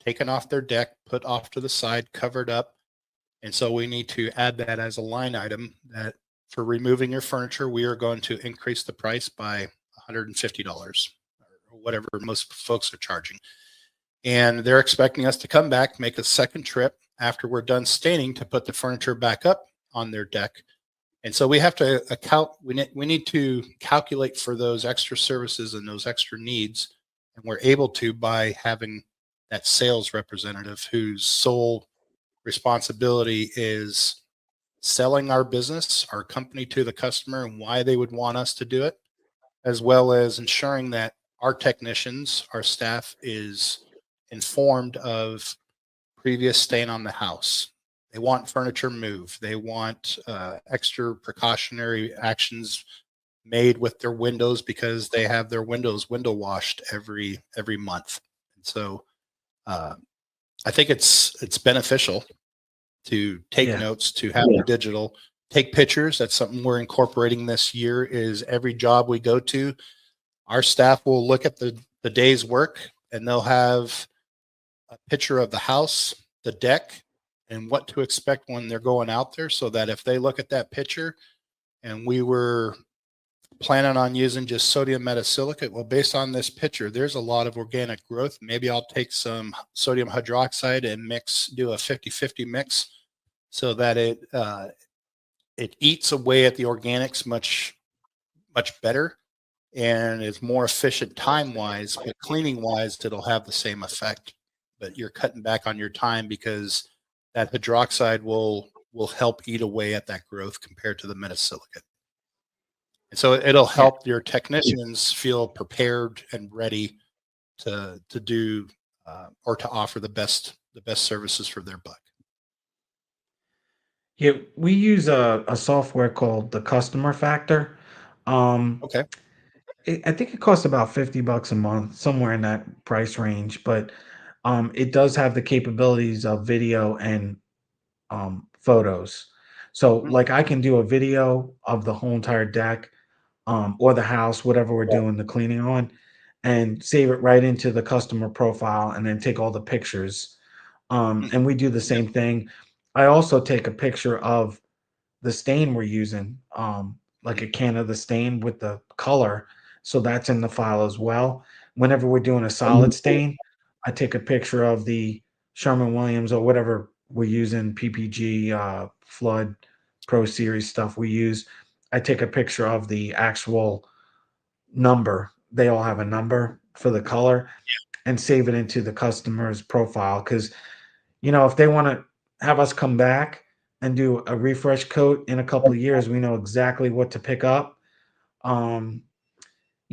A: taken off their deck, put off to the side, covered up. And so we need to add that as a line item that for removing your furniture, we are going to increase the price by $150 or whatever most folks are charging. And they're expecting us to come back, make a second trip after we're done staining to put the furniture back up on their deck. And so we have to we need to calculate for those extra services and those extra needs. And we're able to by having that sales representative whose sole responsibility is selling our business, our company to the customer and why they would want us to do it, as well as ensuring that our technicians, our staff is informed of previous stain on the house. They want furniture moved. They want extra precautionary actions made with their windows because they have their windows window washed every month. And so I think it's beneficial to take notes, to have the digital, take pictures. That's something we're incorporating this year. Is every job we go to, our staff will look at the day's work and they'll have a picture of the house, the deck, and what to expect when they're going out there, so that if they look at that picture and we were planning on using just sodium metasilicate, well, based on this picture, there's a lot of organic growth. Maybe I'll take some sodium hydroxide and do a 50-50 mix so that it eats away at the organics much better and is more efficient time-wise, but cleaning-wise, it'll have the same effect. But you're cutting back on your time because that hydroxide will help eat away at that growth compared to the metasilicate. And so it'll help your technicians feel prepared and ready to do or to offer the best services for their buck.
B: Yeah, we use a software called the Customer Factor. Um,
A: Okay.
B: I think it costs about $50 a month, somewhere in that price range, but it does have the capabilities of video and photos. So,
A: Mhm.
B: like, I can do a video of the whole entire deck, or the house, whatever we're doing the cleaning on, and save it right into the customer profile, and then take all the pictures.
A: Mhm.
B: And we do the
A: Yeah.
B: same thing. I also take a picture of the stain we're using, like
A: Mhm.
B: a can of the stain with the color. So that's in the file as well. Whenever we're doing a solid stain, I take a picture of the Sherman Williams or whatever we're using, PPG, Flood, Pro Series stuff we use. I take a picture of the actual number. They all have a number for the color and save it into the customer's profile. Because, if they want to have us come back and do a refresh coat in a couple of years, we know exactly what to pick up. Um,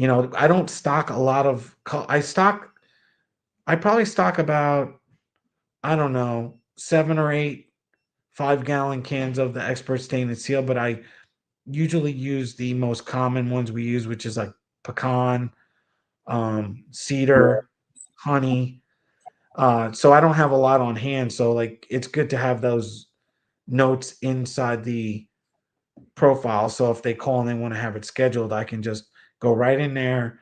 B: I don't stock a lot of, I probably stock about, I don't know, 7 or 8 5-gallon cans of the Expert Stain and Seal, but I usually use the most common ones we use, which is like pecan, cedar, honey. So I don't have a lot on hand. So like it's good to have those notes inside the profile. So if they call and they want to have it scheduled, I can just go right in there.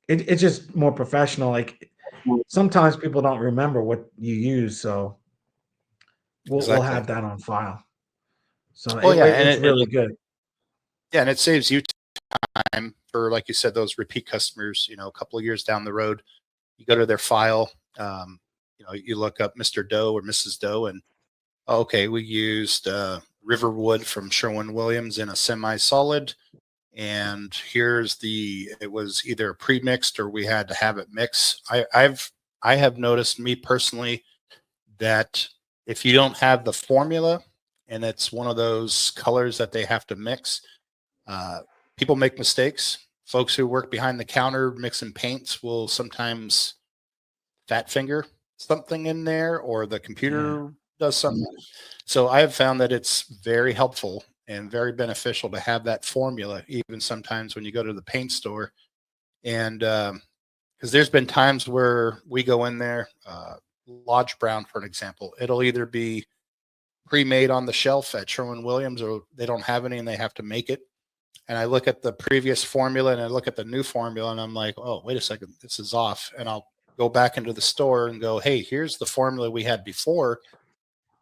B: It's just more professional. Like sometimes people don't remember what you use, so we'll
A: Exactly.
B: have that on file. So
A: Well, yeah, and
B: it's really good.
A: it saves you time for, like you said, those repeat customers. A couple of years down the road, you go to their file. You look up Mr. Doe or Mrs. Doe, and okay, we used Riverwood from Sherwin Williams in a semi-solid, and it was either pre-mixed or we had to have it mix. I have noticed, me personally, that if you don't have the formula and it's one of those colors that they have to mix, uh, people make mistakes. Folks who work behind the counter mixing paints will sometimes fat finger something in there, or the
B: Yeah.
A: computer does something. So I have found that it's very helpful and very beneficial to have that formula, even sometimes when you go to the paint store. And because there's been times where we go in there, Lodge Brown, for an example, it'll either be pre-made on the shelf at Sherwin Williams, or they don't have any and they have to make it. And I look at the previous formula and I look at the new formula and I'm like, oh, wait a second, this is off. And I'll go back into the store and go, hey, here's the formula we had before.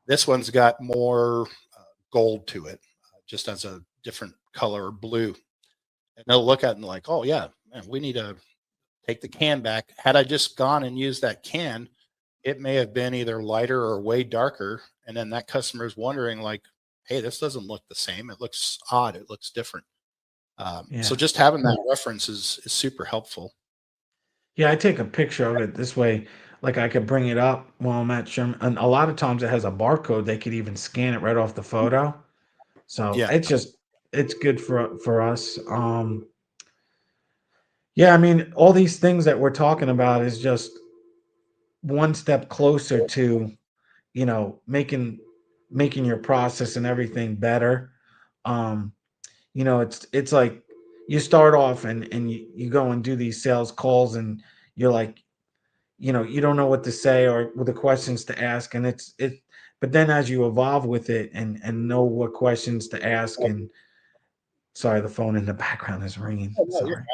A: This one's got more gold to it, just as a different color, blue. And they'll look at it and like, oh yeah, man, we need to take the can back. Had I just gone and used that can, it may have been either lighter or way darker. And then that customer is wondering, like, hey, this doesn't look the same. It looks odd. It looks different. So
B: Yeah.
A: just having that reference is super helpful.
B: Yeah, I take a picture of it this way, like I could bring it up while I'm at Sherman. And a lot of times it has a barcode. They could even scan it right off the photo. So
A: Yeah.
B: it's good for us. Yeah, I mean, all these things that we're talking about is just one step closer to, making your process and everything better. Um, it's like you start off and you go and do these sales calls and you're like, you don't know what to say or what the questions to ask. And but then as you evolve with it and know what questions to ask, and sorry, the phone in the background is ringing.
A: Oh, no,
B: Sorry.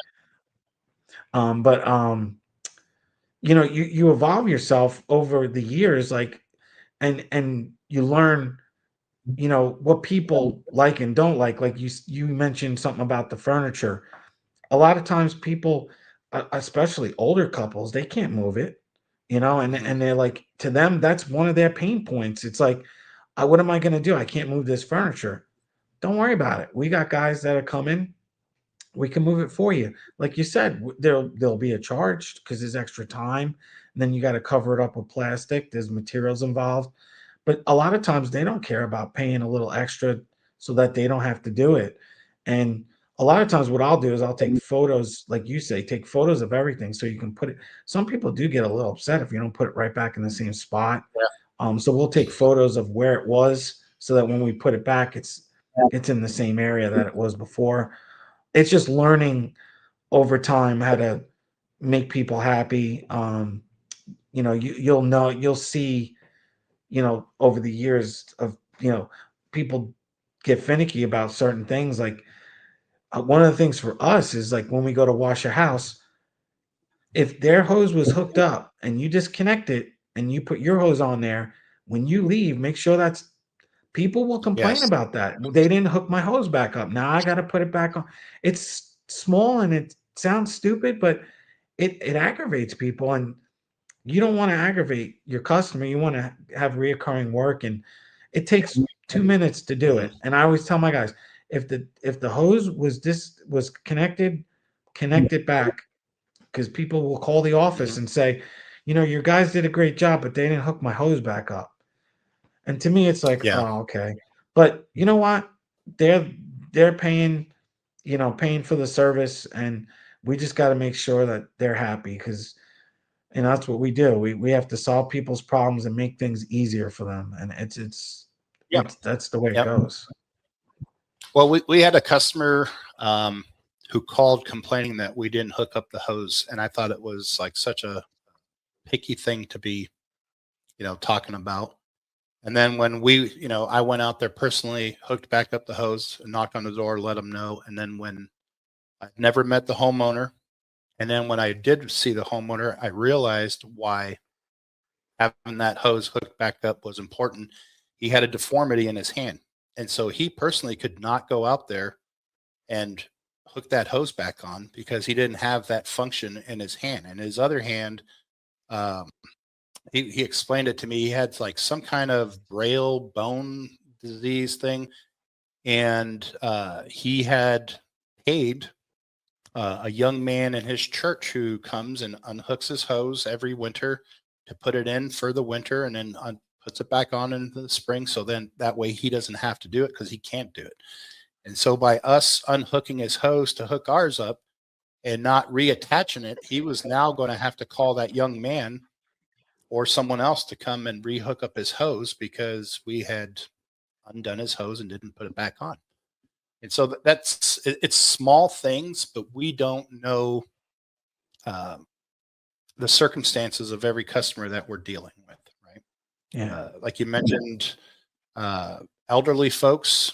B: But you evolve yourself over the years, like, and you learn, what people like and don't like. Like you mentioned something about the furniture. A lot of times people, especially older couples, they can't move it, and
A: mhm.
B: they're like, to them, that's one of their pain points. It's like, what am I going to do? I can't move this furniture. Don't worry about it. We got guys that are coming. We can move it for you. Like you said, there'll be a charge because there's extra time. And then you got to cover it up with plastic. There's materials involved. But a lot of times they don't care about paying a little extra so that they don't have to do it. And a lot of times what I'll do is I'll take photos, like you say, take photos of everything so you can put it. Some people do get a little upset if you don't put it right back in the same spot.
A: Yeah.
B: So we'll take photos of where it was so that when we put it back, it's in the same area that it was before. It's just learning over time how to make people happy. You'll see, over the years of, people get finicky about certain things. Like, one of the things for us is, like, when we go to wash a house, if their hose was hooked up and you disconnect it and you put your hose on there, when you leave, make sure that's people will complain
A: Yes.
B: about that. They didn't hook my hose back up. Now I got to put it back on. It's small and it sounds stupid, but it aggravates people, and you don't want to aggravate your customer. You want to have reoccurring work, and it takes 2 minutes to do
A: Mhm.
B: it. And I always tell my guys, if the hose was connected, connect it back, because people will call the office
A: Mhm.
B: and say, your guys did a great job, but they didn't hook my hose back up. And to me, it's like,
A: Yeah.
B: oh, okay. But you know what? They're they're paying for the service, and we just got to make sure that they're happy, because that's what we do. We have to solve people's problems and make things easier for them, and
A: Yep.
B: that's the way it
A: Yep.
B: goes.
A: Well, we had a customer who called complaining that we didn't hook up the hose, and I thought it was like such a picky thing to be, talking about. And then when I went out there personally, hooked back up the hose, and knocked on the door, let them know. And then when I never met the homeowner, and then when I did see the homeowner, I realized why having that hose hooked back up was important. He had a deformity in his hand. And so he personally could not go out there and hook that hose back on because he didn't have that function in his hand. And his other hand, um, he explained it to me. He had like some kind of braille bone disease thing. And he had paid a young man in his church who comes and unhooks his hose every winter to put it in for the winter, and then puts it back on in the spring. So then that way he doesn't have to do it because he can't do it. And so by us unhooking his hose to hook ours up and not reattaching it, he was now going to have to call that young man or someone else to come and rehook up his hose because we had undone his hose and didn't put it back on. And so it's small things, but we don't know uh, the circumstances of every customer that we're dealing with, right?
B: Yeah,
A: Like you mentioned, uh, elderly folks.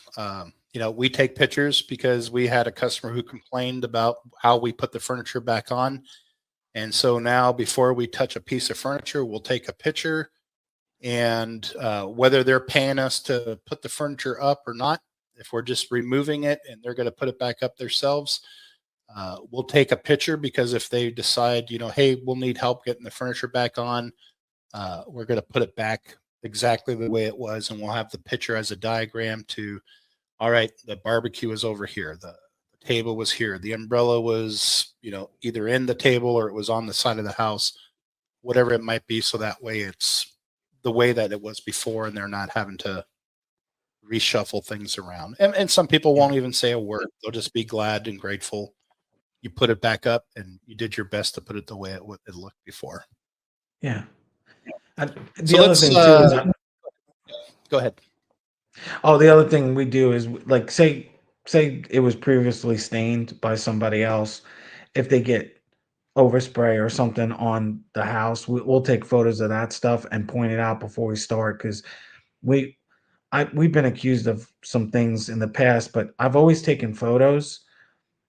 A: We take pictures because we had a customer who complained about how we put the furniture back on. And so now, before we touch a piece of furniture, we'll take a picture. And whether they're paying us to put the furniture up or not, if we're just removing it and they're going to put it back up themselves, we'll take a picture, because if they decide, hey, we'll need help getting the furniture back on, we're going to put it back exactly the way it was. And we'll have the picture as a diagram to, all right, the barbecue is over here. The table was here. The umbrella was, either in the table or it was on the side of the house, whatever it might be. So that way it's the way that it was before, and they're not having to reshuffle things around. And some people
B: yeah,
A: won't even say a word. They'll just be glad and grateful you put it back up and you did your best to put it the way it looked before.
B: yeah.
A: So
B: The other
A: let's
B: thing too is,
A: go ahead.
B: the other thing we do is, like, say it was previously stained by somebody else. If they get overspray or something on the house, we'll take photos of that stuff and point it out before we start, because we we've been accused of some things in the past, but I've always taken photos.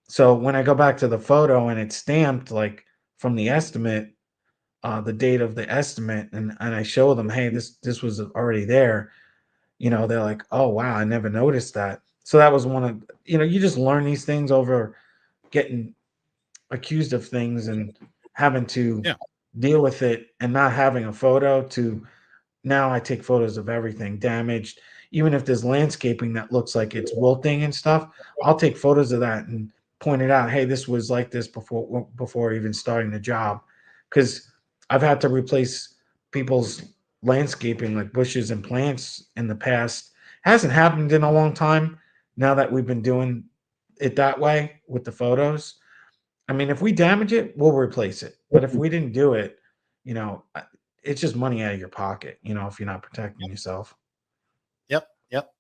B: So when I go back to the photo and it's stamped, like, from the estimate, the date of the estimate, and I show them, hey, this was already there. They're like, oh wow, I never noticed that. So that was one of, you just learn these things over getting accused of things and having to
A: Yeah.
B: deal with it, and not having a photo to, now I take photos of everything damaged. Even if there's landscaping that looks like it's wilting and stuff, I'll take photos of that and point it out. Hey, this was like this before even starting the job. Because I've had to replace people's landscaping, like bushes and plants, in the past. Hasn't happened in a long time, now that we've been doing it that way with the photos. I mean, if we damage it, we'll replace it. But if we didn't do it, it's just money out of your pocket, if you're not protecting yourself.
A: Yep. Yep.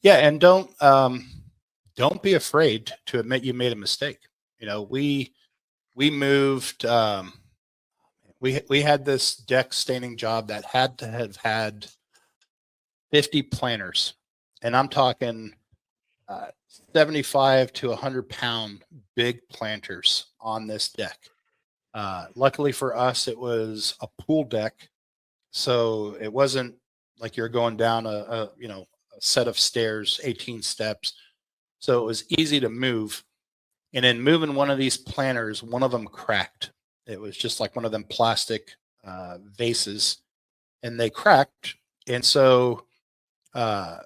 A: Yeah, and don't be afraid to admit you made a mistake. You know, we moved. We had this deck staining job that had to have had 50 planters, and I'm talking 75 to 100-pound big planters on this deck. Luckily for us, it was a pool deck, so it wasn't like you're going down a set of stairs, 18 steps. So it was easy to move. And in moving one of these planters, one of them cracked. It was just like one of them plastic vases, and they cracked. And so uh,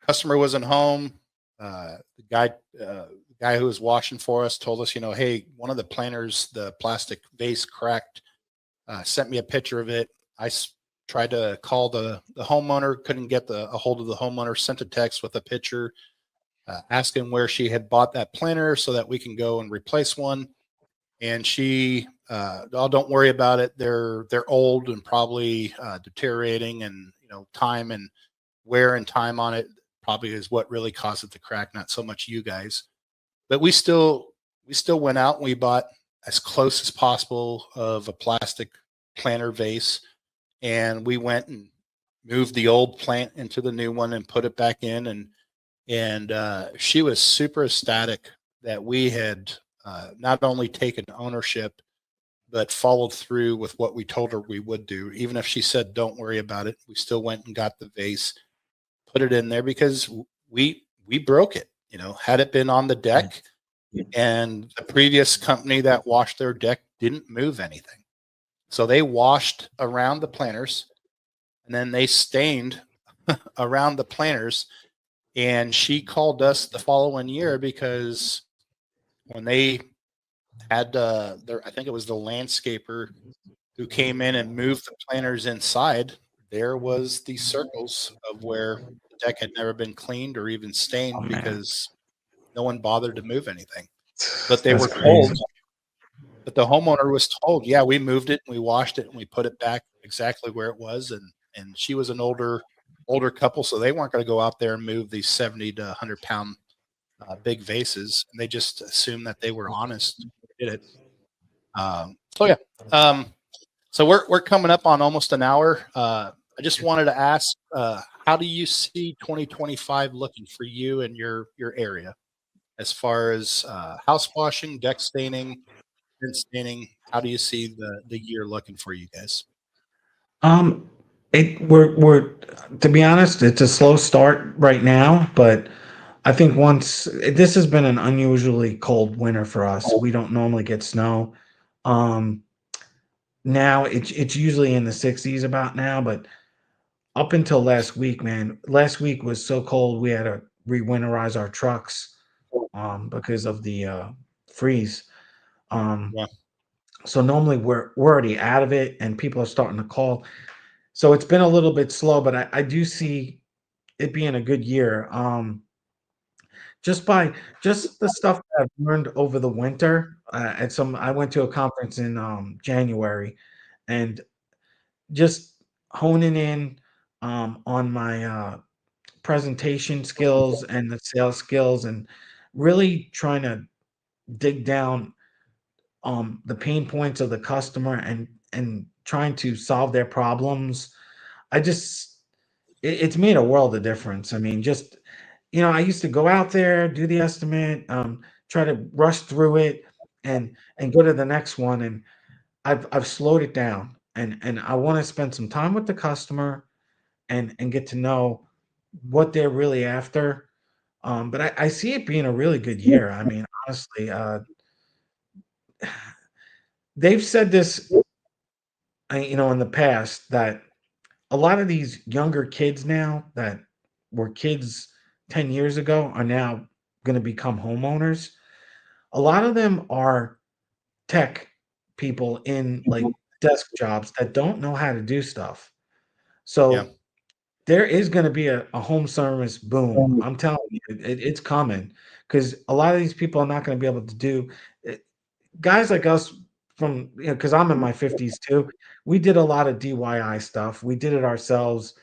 A: customer wasn't home. The guy who was washing for us told us, hey, one of the planters, the plastic vase cracked. Sent me a picture of it. Tried to call the homeowner, couldn't get a hold of the homeowner. Sent a text with a picture, asking where she had bought that planter so that we can go and replace one. And she, oh, don't worry about it. They're old and probably deteriorating, and time and wear and time on it probably is what really caused it to crack, not so much you guys. But we still went out and we bought as close as possible of a plastic planter vase, and we went and moved the old plant into the new one and put it back in, and she was super ecstatic that we had not only taken ownership but followed through with what we told her we would do. Even if she said don't worry about it, we still went and got the vase, put it in there, because we broke it. Had it been on the
B: Yeah.
A: deck, and the previous company that washed their deck didn't move anything, so they washed around the planters and then they stained around the planters. And she called us the following year because when they had I think it was the landscaper who came in and moved the planters inside, there was the circles of where the deck had never been cleaned or even
B: Oh
A: stained
B: man,
A: because no one bothered to move anything. But they
B: that's
A: were told,
B: crazy.
A: but the homeowner was told, yeah, we moved it and we washed it and we put it back exactly where it was. And she was an older couple, so they weren't going to go out there and move these 70 to 100-pound big vases, and they just assumed that they were honest when they did it. So yeah. So we're coming up on almost an hour. I just wanted to ask, how do you see 2025 looking for you and your area as far as house washing, deck staining, and staining? How do you see the year looking for you guys?
B: Um, we're to be honest, it's a slow start right now, but I think once this has been an unusually cold winter for us. We don't normally get snow. Um, Now it's usually in the 60s about now, but up until last week, man, last week was so cold we had to re-winterize our trucks because of the freeze. Um,
A: Yeah,
B: so normally we're already out of it, and people are starting to call. So it's been a little bit slow, but I do see it being a good year. Just by just the stuff that I've learned over the winter. I went to a conference in January, and just honing in on my presentation skills and the sales skills, and really trying to dig down the pain points of the customer, and trying to solve their problems. I just it's made a world of difference. I mean, just I used to go out there, do the estimate, try to rush through it, and go to the next one. And I've slowed it down, and I want to spend some time with the customer, and get to know what they're really after. But I see it being a really good year. I mean, honestly, they've said this, in the past, that a lot of these younger kids now that were kids 10 years ago are now going to become homeowners. A lot of them are tech people in like desk jobs that don't know how to do stuff.
A: yeah,
B: So there is going to be a home service boom. I'm telling you, it's coming, because a lot of these people are not going to be able to do it. Guys like us, from because I'm in my 50s too. We did a lot of DIY stuff. We did it ourselves.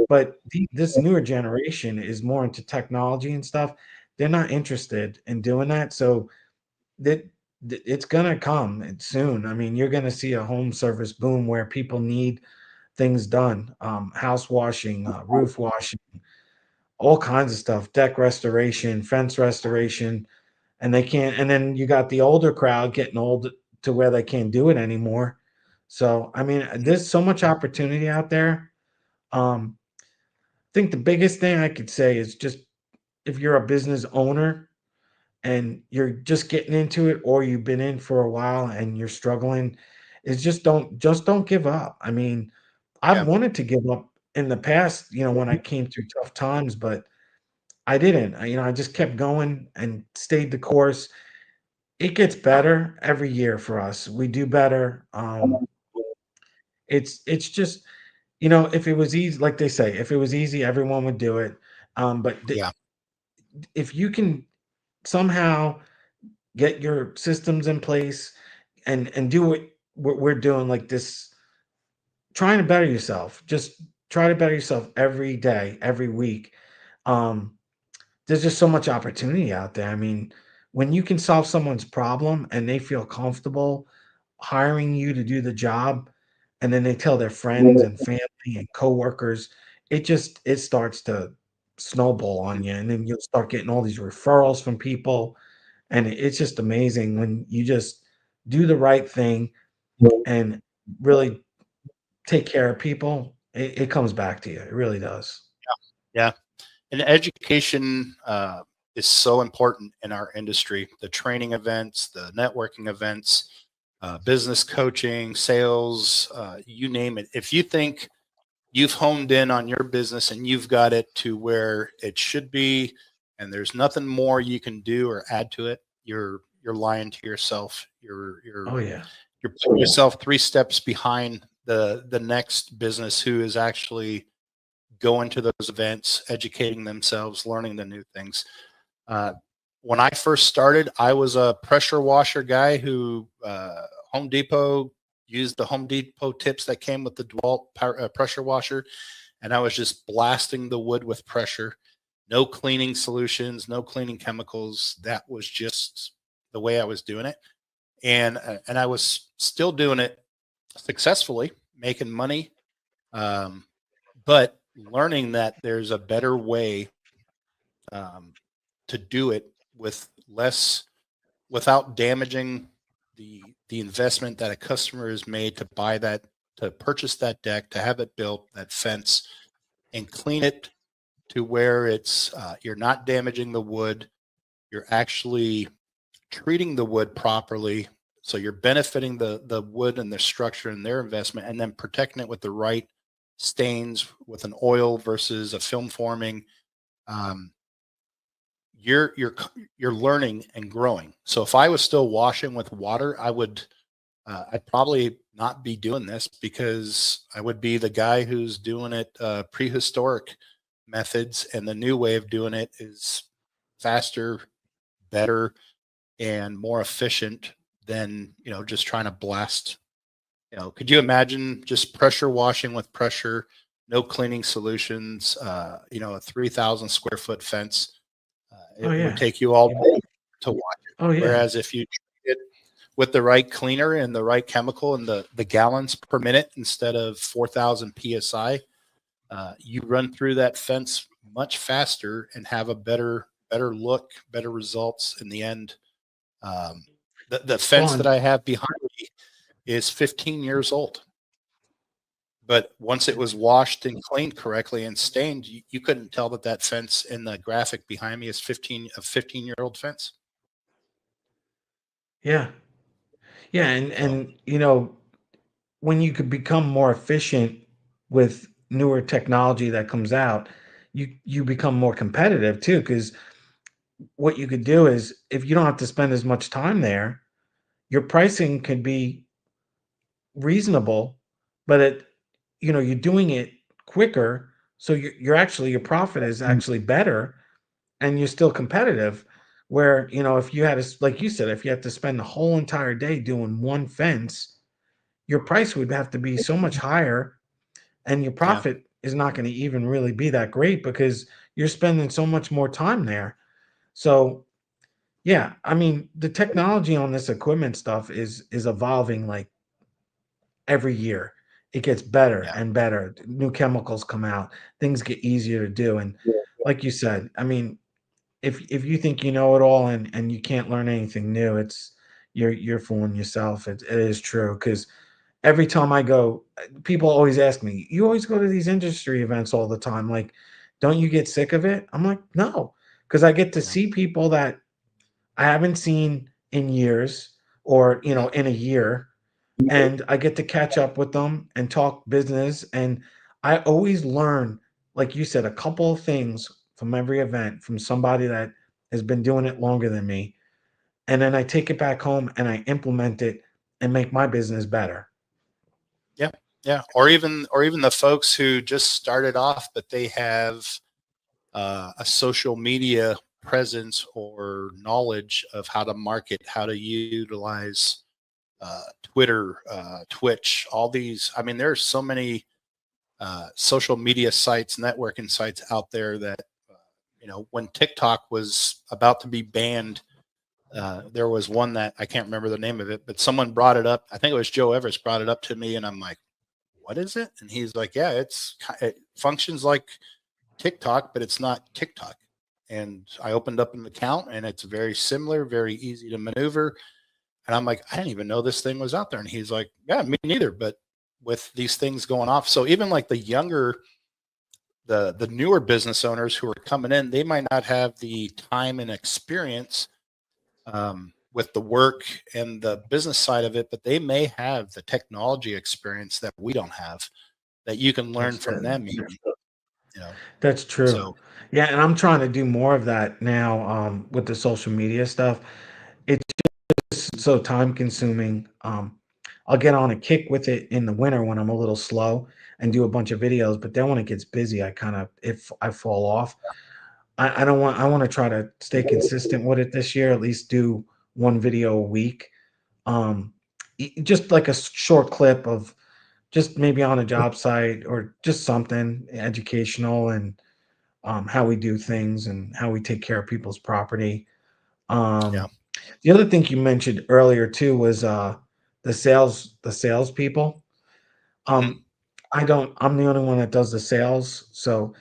B: But this newer generation is more into technology and stuff. They're not interested in doing that. So that it's gonna come soon. I mean, you're gonna see a home service boom where people need things done, house washing, roof washing, all kinds of stuff, deck restoration, fence restoration, and they can't. And then you got the older crowd getting old to where they can't do it anymore. So I mean, there's so much opportunity out there. I think the biggest thing I could say is just if you're a business owner and you're just getting into it or you've been in for a while and you're struggling, is just don't give up. I mean, I've
A: Yeah.
B: wanted to give up in the past, when I came through tough times, but I didn't. I just kept going and stayed the course. It gets better every year for us. We do better. It's just, if it was easy, like they say, if it was easy, everyone would do it. But
A: Yeah.
B: if you can somehow get your systems in place and do what we're doing, like this, trying to better yourself, just try to better yourself every day, every week. um there's just so much opportunity out there. I mean, when you can solve someone's problem and they feel comfortable hiring you to do the job, and then they tell their friends and family and coworkers, it starts to snowball on you, and then you'll start getting all these referrals from people, and it's just amazing when you just do the right thing and really take care of people. It comes back to you. It really does.
A: Yeah. And education is so important in our industry. The training events, the networking events, business coaching, sales, you name it. If you think you've honed in on your business and you've got it to where it should be, and there's nothing more you can do or add to it, you're lying to yourself.
B: Oh yeah.
A: You're putting yourself three steps behind the next business who is actually going to those events, educating themselves, learning the new things. Uh, when I first started, I was a pressure washer guy who Home Depot used the Home Depot tips that came with the DeWalt pressure washer, and I was just blasting the wood with pressure. No cleaning solutions, no cleaning chemicals. That was just the way I was doing it, and I was still doing it successfully, making money, um, but learning that there's a better way um, to do it with less without damaging the investment that a customer has made to buy that, to purchase that deck, to have it built, that fence, and clean it to where it's you're not damaging the wood, you're actually treating the wood properly, so you're benefiting the wood and the structure and their investment, and then protecting it with the right stains with an oil versus a film forming. um, you're learning and growing. So if I was still washing with water, I'd probably not be doing this, because I would be the guy who's doing it prehistoric methods, and the new way of doing it is faster, better, and more efficient than just trying to blast. Could you imagine just pressure washing with pressure, no cleaning solutions? A 3,000 square foot fence.
B: Oh
A: It would
B: yeah.
A: take you all
B: You-
A: day to watch it.
B: Oh yeah.
A: Whereas if you treat it with the right cleaner and the right chemical and the gallons per minute instead of 4,000 psi, you run through that fence much faster and have a better look, better results in the end. Um, the
B: Well,
A: fence that I have behind me is 15 years old. But once it was washed and cleaned correctly and stained, you couldn't tell that that fence in the graphic behind me is 15-year-old fence.
B: yeah. Yeah, and
A: So
B: when you could become more efficient with newer technology that comes out, you become more competitive too. Because what you could do is, if you don't have to spend as much time there, your pricing could be reasonable, but you're doing it quicker, so you're actually, your profit is actually better, and you're still competitive. Where, if you had to, like you said, if you had to spend the whole entire day doing one fence, your price would have to be so much higher, and your
A: yeah,
B: profit is not going to even really be that great because you're spending so much more time there. So yeah, I mean, the technology on this equipment stuff is evolving like every year. It gets better
A: Yeah.
B: and better. New chemicals come out, things get easier to do. And like you said, I mean, if you think you know it all and you can't learn anything new, it's you're fooling yourself. It is true because every time I go, people always ask me, "You always go to these industry events all the time. Like, don't you get sick of it?" I'm like, "No," because I get to
A: Yeah.
B: see people that I haven't seen in years or
A: Mhm.
B: in a year, and I get to catch up with them and talk business. And I always learn, like you said, a couple of things from every event from somebody that has been doing it longer than me. And then I take it back home and I implement it and make my business better.
A: Yeah. Yeah. Or even the folks who just started off, but they have a social media presence or knowledge of how to market, how to utilize Twitter, Twitch, all these. I mean, there's so many social media sites, networking sites out there that, when TikTok was about to be banned, there was one that I can't remember the name of it, but someone brought it up. I think it was Joe Everest brought it up to me, and I'm like, "What is it?" And he's like, "Yeah, it functions like TikTok, but it's not TikTok." And I opened up an account, and it's very similar, very easy to maneuver. And I'm like, I didn't even know this thing was out there. And he's like, Yeah, me neither. But with these things going off, so even like the newer business owners who are coming in, they might not have the time and experience with the work and the business side of it, but they may have the technology experience that we don't have that you can learn
B: That's
A: from
B: it.
A: them even, you know.
B: That's true.
A: So
B: Yeah, and I'm trying to do more of that now with the social media stuff. It's just so time consuming. I'll get on a kick with it in the winter when I'm a little slow and do a bunch of videos, but then when it gets busy, I kind of if I fall off. I don't want. I want to try to stay consistent with it this year. At least do one video a week. Um, just like a short clip of just maybe on a job site or just something educational and how we do things and how we take care of people's property.
A: yeah.
B: Um, the other thing you mentioned earlier too was the salespeople.
A: Hmm.
B: Um, I don't. I'm the only one that does the sales. So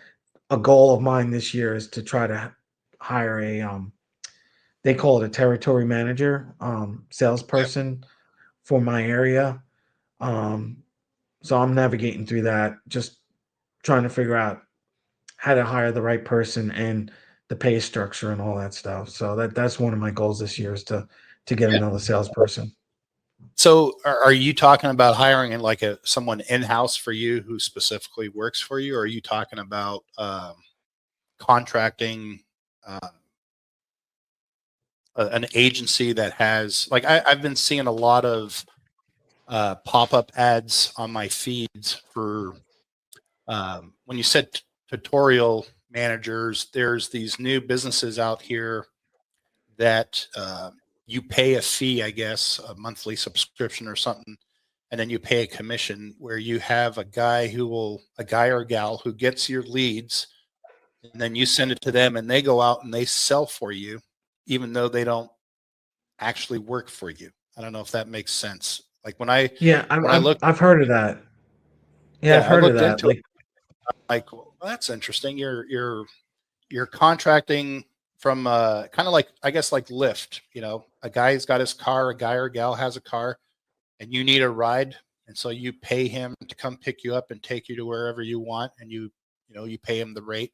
B: a goal of mine this year is to try to hire a they call it a territory manager,
A: Okay.
B: salesperson for my area. Um, so I'm navigating through that, just trying to figure out how to hire the right person and the pay structure and all that stuff. So that's one of my goals this year is to get another salesperson.
A: So, are you talking about hiring in like a someone in house for you who specifically works for you, or are you talking about contracting uh, an agency that has like I've been seeing a lot of pop up ads on my feeds for when you said tutorial managers. There's these new businesses out here that you pay a fee, I guess, a monthly subscription or something, and then you pay a commission where you have a guy or a gal who gets your leads, and then you send it to them, and they go out and they sell for you, even though they don't actually work for you. I don't know if that makes sense. Like
B: Yeah,
A: when I looked,
B: I've heard of that. Yeah, I've
A: yeah, I
B: heard of
A: looked
B: that.
A: into it.
B: Like,
A: Like, well, that's interesting. You're contracting from kind of like I guess like Lyft. A guy's got his car, a guy or gal has a car, and you need a ride, and so you pay him to come pick you up and take you to wherever you want, and you pay him the rate.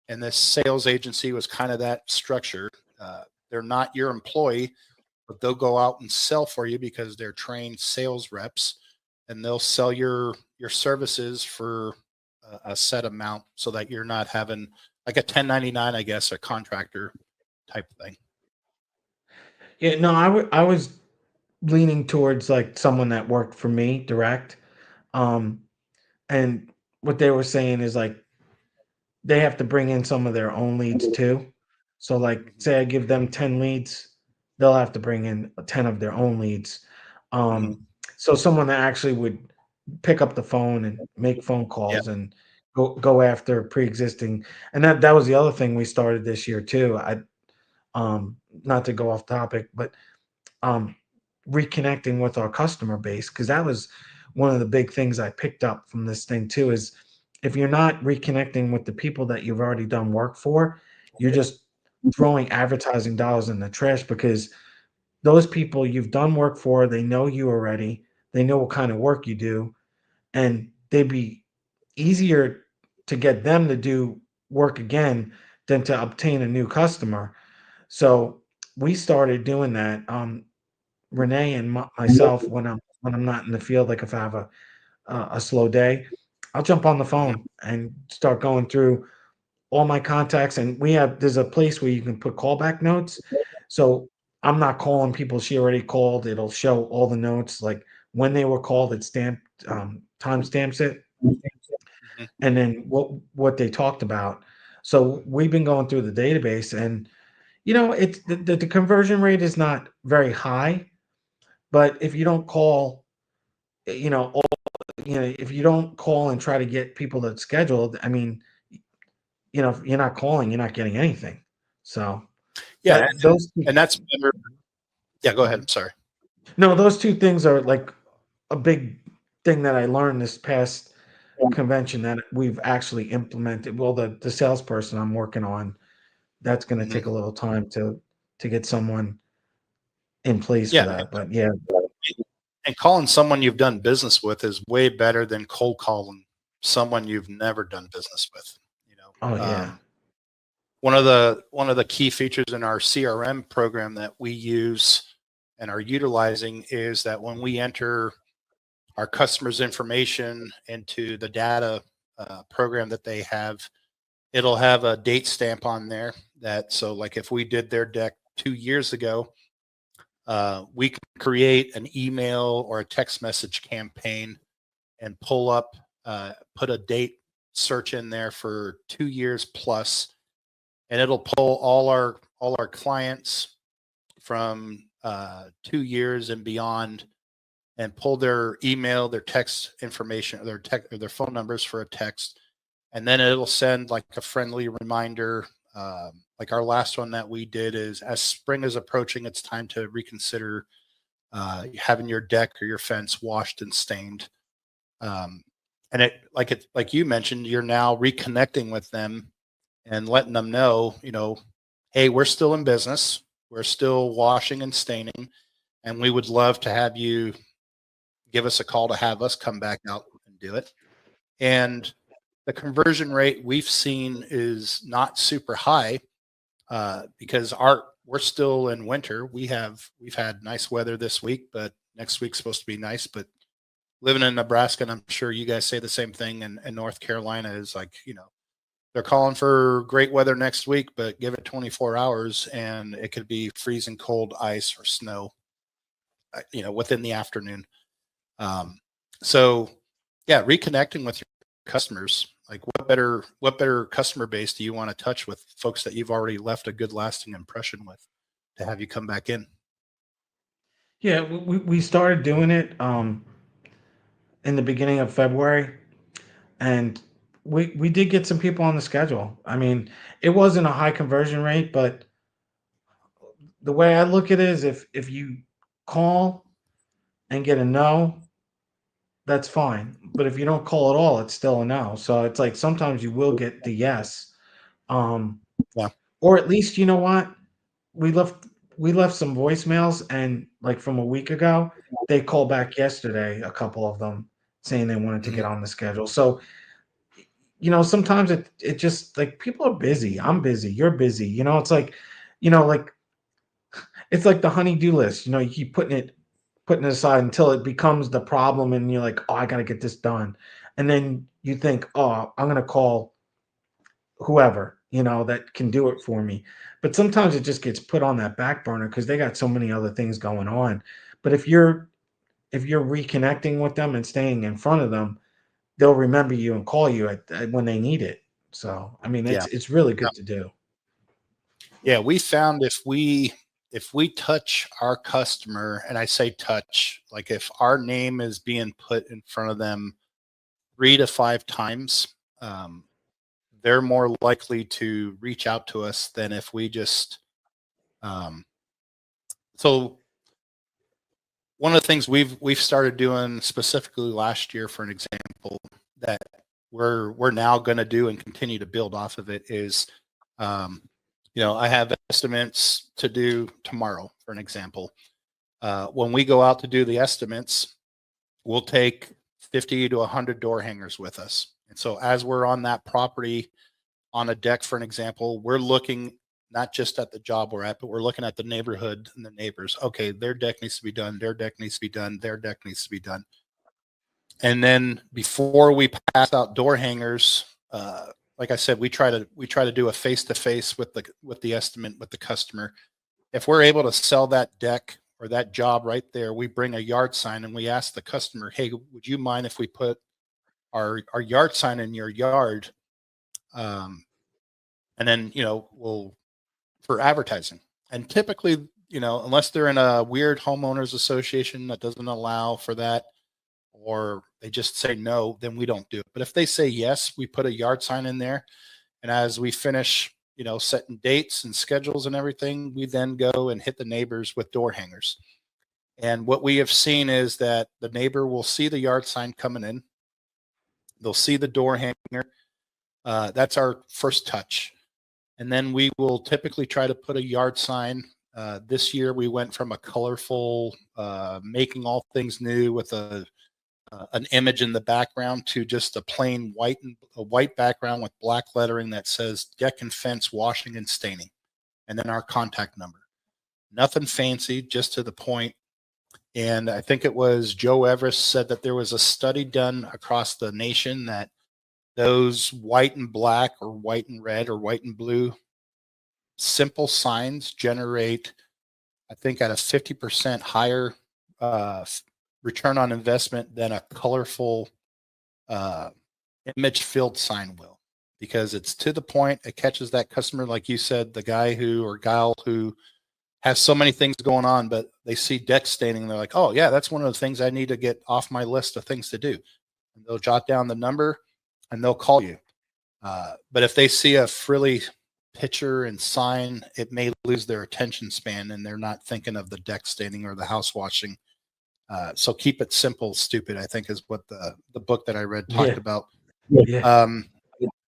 A: And this sales agency was kind of that structure. They're not your employee, but they'll go out and sell for you because they're trained sales reps, and they'll sell your services for a set amount so that you're not having like a 1099, I guess, a contractor type thing.
B: yeah, no, I was leaning towards like someone that worked for me direct. Um, and what they were saying is like they have to bring in some of their own leads too. So like
A: Mhm.
B: say I give them 10 leads, they'll have to bring in 10 of their own leads.
A: Mhm.
B: So someone that actually would pick up the phone and make phone
A: Yeah.
B: calls and go after pre-existing. And that was the other thing we started this year too. Not to go off topic, but um, reconnecting with our customer base, because that was one of the big things I picked up from this thing too. Is if you're not reconnecting with the people that you've already done work for, you're just throwing advertising dollars in the trash, because those people you've done work for, they know you already, they know what kind of work you do, and they'd be easier to get them to do work again than to obtain a new customer. So we started doing that. Renee and myself, when I'm not in the field, like if I have a slow day, I'll jump on the
A: Mhm.
B: phone and start going through all my contacts. And there's a place where you can put callback notes. So I'm not calling people she already called. It'll show all the notes, like when they were called. It time stamps it,
A: Mhm.
B: and then what they talked about. So we've been going through the database, and it's the conversion rate is not very high. But if you don't call, you know, all, if you don't call and try to get people that scheduled, I mean, if you're not calling, you're not getting anything. So
A: Yeah,
B: that those two,
A: and that's better. Yeah, go ahead. I'm sorry.
B: no, those two things are like a big thing that I learned this past convention that we've actually implemented. Well, the salesperson I'm working on, that's going to
A: Mhm.
B: take a little time to get someone in place for
A: Yeah,
B: that. But yeah,
A: and calling someone you've done business with is way better than cold calling someone you've never done business with. You
B: oh
A: know,
B: yeah,
A: one of the key features in our CRM program that we use and are utilizing is that when we enter our customers' information into the data program that they have, it'll have a date stamp on there that so like if we did their deck 2 years ago, we can create an email or a text message campaign and pull up, put a date search in there for 2 years plus, and it'll pull all our clients from 2 years and beyond, and pull their email, their text information, or their phone numbers for a text, and then it'll send like a friendly reminder. Like our last one that we did is as spring is approaching, it's time to reconsider having your deck or your fence washed and stained. Um, and like you mentioned, you're now reconnecting with them and letting them know, hey, we're still in business, we're still washing and staining, and we would love to have you give us a call to have us come back out and do it. And the conversion rate we've seen is not super high because we're still in winter. We've had nice weather this week, but next week's supposed to be nice. But living in Nebraska, and I'm sure you guys say the same thing, and North Carolina is like, they're calling for great weather next week, but give it 24 hours and it could be freezing cold ice or snow, within the afternoon. Um, so yeah, reconnecting with your customers, like what better customer base do you want to touch with folks that you've already left a good lasting impression with to have you come back in?
B: yeah, we started doing it in the beginning of February, and we did get some people on the schedule. I mean, it wasn't a high conversion rate, but the way I look at it is if you call and get a no, that's fine. But if you don't call at all, it's still a no. So it's like sometimes you will get the yes. Um,
A: Yeah.
B: or at least you know what? We left we left some voicemails, and like from a week ago, they called back yesterday, a couple of them saying they wanted to
A: Mhm.
B: get on the schedule. So sometimes it just like people are busy. I'm busy. You're busy. Like it's like the honey-do list. You keep putting it aside until it becomes the problem, and you're like, oh, I got to get this done, and then you think, oh, I'm gonna call whoever that can do it for me. But sometimes it just gets put on that back burner because they got so many other things going on. But if you're reconnecting with them and staying in front of them, they'll remember you and call you when they need it. So I mean,
A: Yeah.
B: it's really good to do.
A: Yeah. We found if we touch our customer, and I say touch, like if our name is being put in front of them 3 to 5 times, um, they're more likely to reach out to us than if we just. Um, so one of the things we've started doing specifically last year, for an example, that we're now going to do and continue to build off of it is, um, I have estimates to do tomorrow, for an example. When we go out to do the estimates, we'll take 50 to 100 door hangers with us. And so as we're on that property on a deck, for an example, we're looking not just at the job we're at, but we're looking at the neighborhood and the neighbors. Okay, their deck needs to be done. Their deck needs to be done. Their deck needs to be done. And then before we pass out door hangers, like I said, we try to do a face to face with the estimate with the customer. If we're able to sell that deck or that job right there, we bring a yard sign and we ask the customer, "Hey, would you mind if we put our yard sign in your yard?" And then we'll for advertising. And typically, unless they're in a weird homeowners association that doesn't allow for that, or they just say no, then we don't do it. But if they say yes, we put a yard sign in there. And as we finish, setting dates and schedules and everything, we then go and hit the neighbors with door hangers. And what we have seen is that the neighbor will see the yard sign coming in. They'll see the door hanger. That's our first touch. And then we will typically try to put a yard sign. This year we went from a colorful, making all things new with an image in the background to just a plain white background with black lettering that says deck and fence washing and staining, and then our contact number. Nothing fancy, just to the point. And I think it was Joe Everest said that there was a study done across the nation that those white and black or white and red or white and blue simple signs generate, I think, at a 50% higher return on investment than a colorful image filled sign will, because it's to the point. It catches that customer, like you said, the guy who or gal who has so many things going on, but they see deck staining and they're like, oh yeah, that's one of the things I need to get off my list of things to do. And they'll jot down the number and they'll call you. But if they see a frilly picture and sign, it may lose their attention span and they're not thinking of the deck staining or the house washing. So keep it simple, stupid, I think is what the book that I read talked about.
B: Yeah.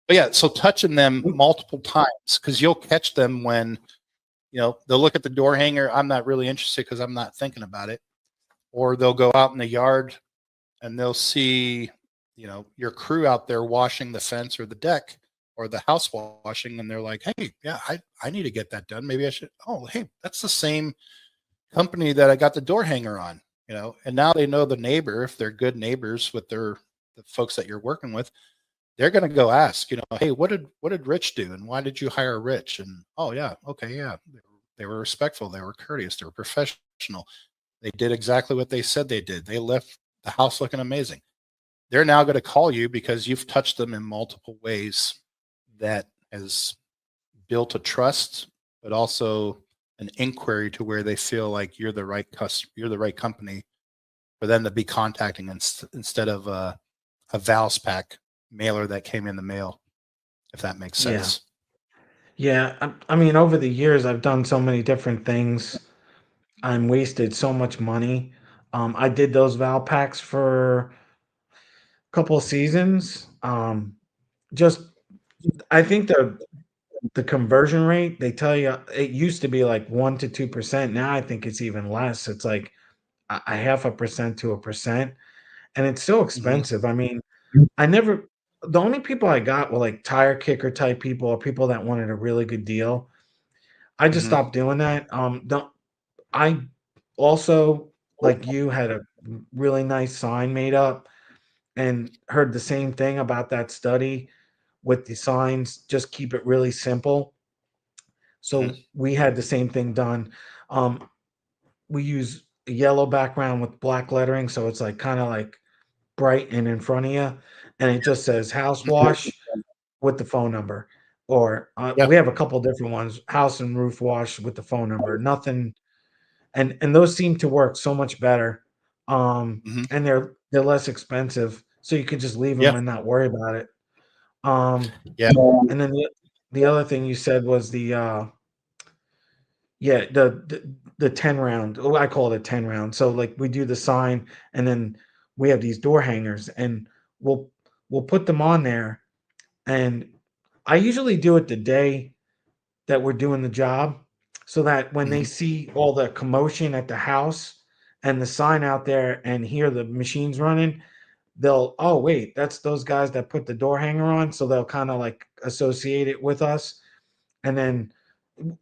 A: But yeah, so touching them multiple times, because you'll catch them when, they'll look at the door hanger. I'm not really interested because I'm not thinking about it. Or they'll go out in the yard and they'll see, your crew out there washing the fence or the deck or the house washing. And they're like, hey, yeah, I need to get that done. Maybe I should. Oh, hey, that's the same company that I got the door hanger on, and now they know the neighbor. If they're good neighbors with the folks that you're working with, they're going to go ask, hey, what did Rich do? And why did you hire Rich? And, oh yeah. Okay. Yeah. They were respectful. They were courteous. They were professional. They did exactly what they said they did. They left the house looking amazing. They're now going to call you because you've touched them in multiple ways that has built a trust, but also an inquiry to where they feel like you're the right customer, you're the right company for them to be contacting instead of a Val's pack mailer that came in the mail, if that makes
B: Yeah.
A: sense.
B: Yeah. I mean, over the years, I've done so many different things. I'm wasted so much money. I did those Val packs for a couple of seasons. Just, I think the conversion rate, they tell you it used to be like 1 to 2%. Now I think it's even less. It's like a 0.5% to 1%. And it's so
A: Mm-hmm.
B: expensive. I mean, the only people I got were like tire kicker type people or people that wanted a really good deal. I just
A: Mm-hmm.
B: stopped doing that. Don't I also, like you, had a really nice sign made up and heard the same thing about that study with the signs. Just keep it really simple.
A: Mm-hmm.
B: So we had the same thing done. Um, we use a yellow background with black lettering, so it's like kind of like bright and in front of you, and it just says house wash with the phone number. Or
A: Yeah.
B: we have a couple different ones: house and roof wash with the phone number. Nothing, and those seem to work so much better.
A: Mm-hmm.
B: And they're less expensive, so you can just leave them
A: Yeah.
B: and not worry about it.
A: Yeah.
B: And then the other thing you said was yeah, the 10 round. Oh, I call it a 10 round. So like we do the sign and then we have these door hangers and we'll we'll put them on there and I usually do it the day that we're doing the job so that when they
A: Mhm.
B: see all the commotion at the house and the sign out there and hear the machines running, they'll, oh wait, that's those guys that put the door hanger on, so they'll kind of like associate it with us. And then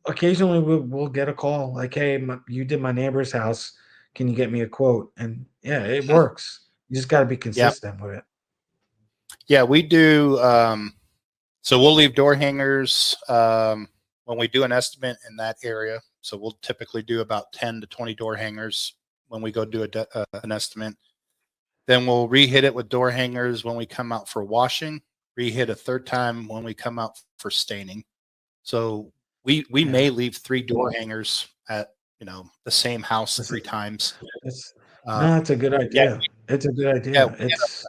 B: occasionally we'll get a call like, hey, you did my neighbor's house, can you get me a quote? And yeah, it works. You just got to be
A: Yeah.
B: consistent with it.
A: Yeah. We do. So we'll leave door hangers when we do an estimate in that area. So we'll typically do about 10 to 20 door hangers when we go do an estimate. Then we'll rehit it with door hangers when we come out for washing, rehit a third time when we come out for staining. So we
B: Yeah,
A: may leave 3 door hangers at the same house
B: it's
A: 3 times.
B: it's
A: Uh,
B: no, it's a good
A: yeah,
B: idea. It's a good
A: yeah.
B: idea. It's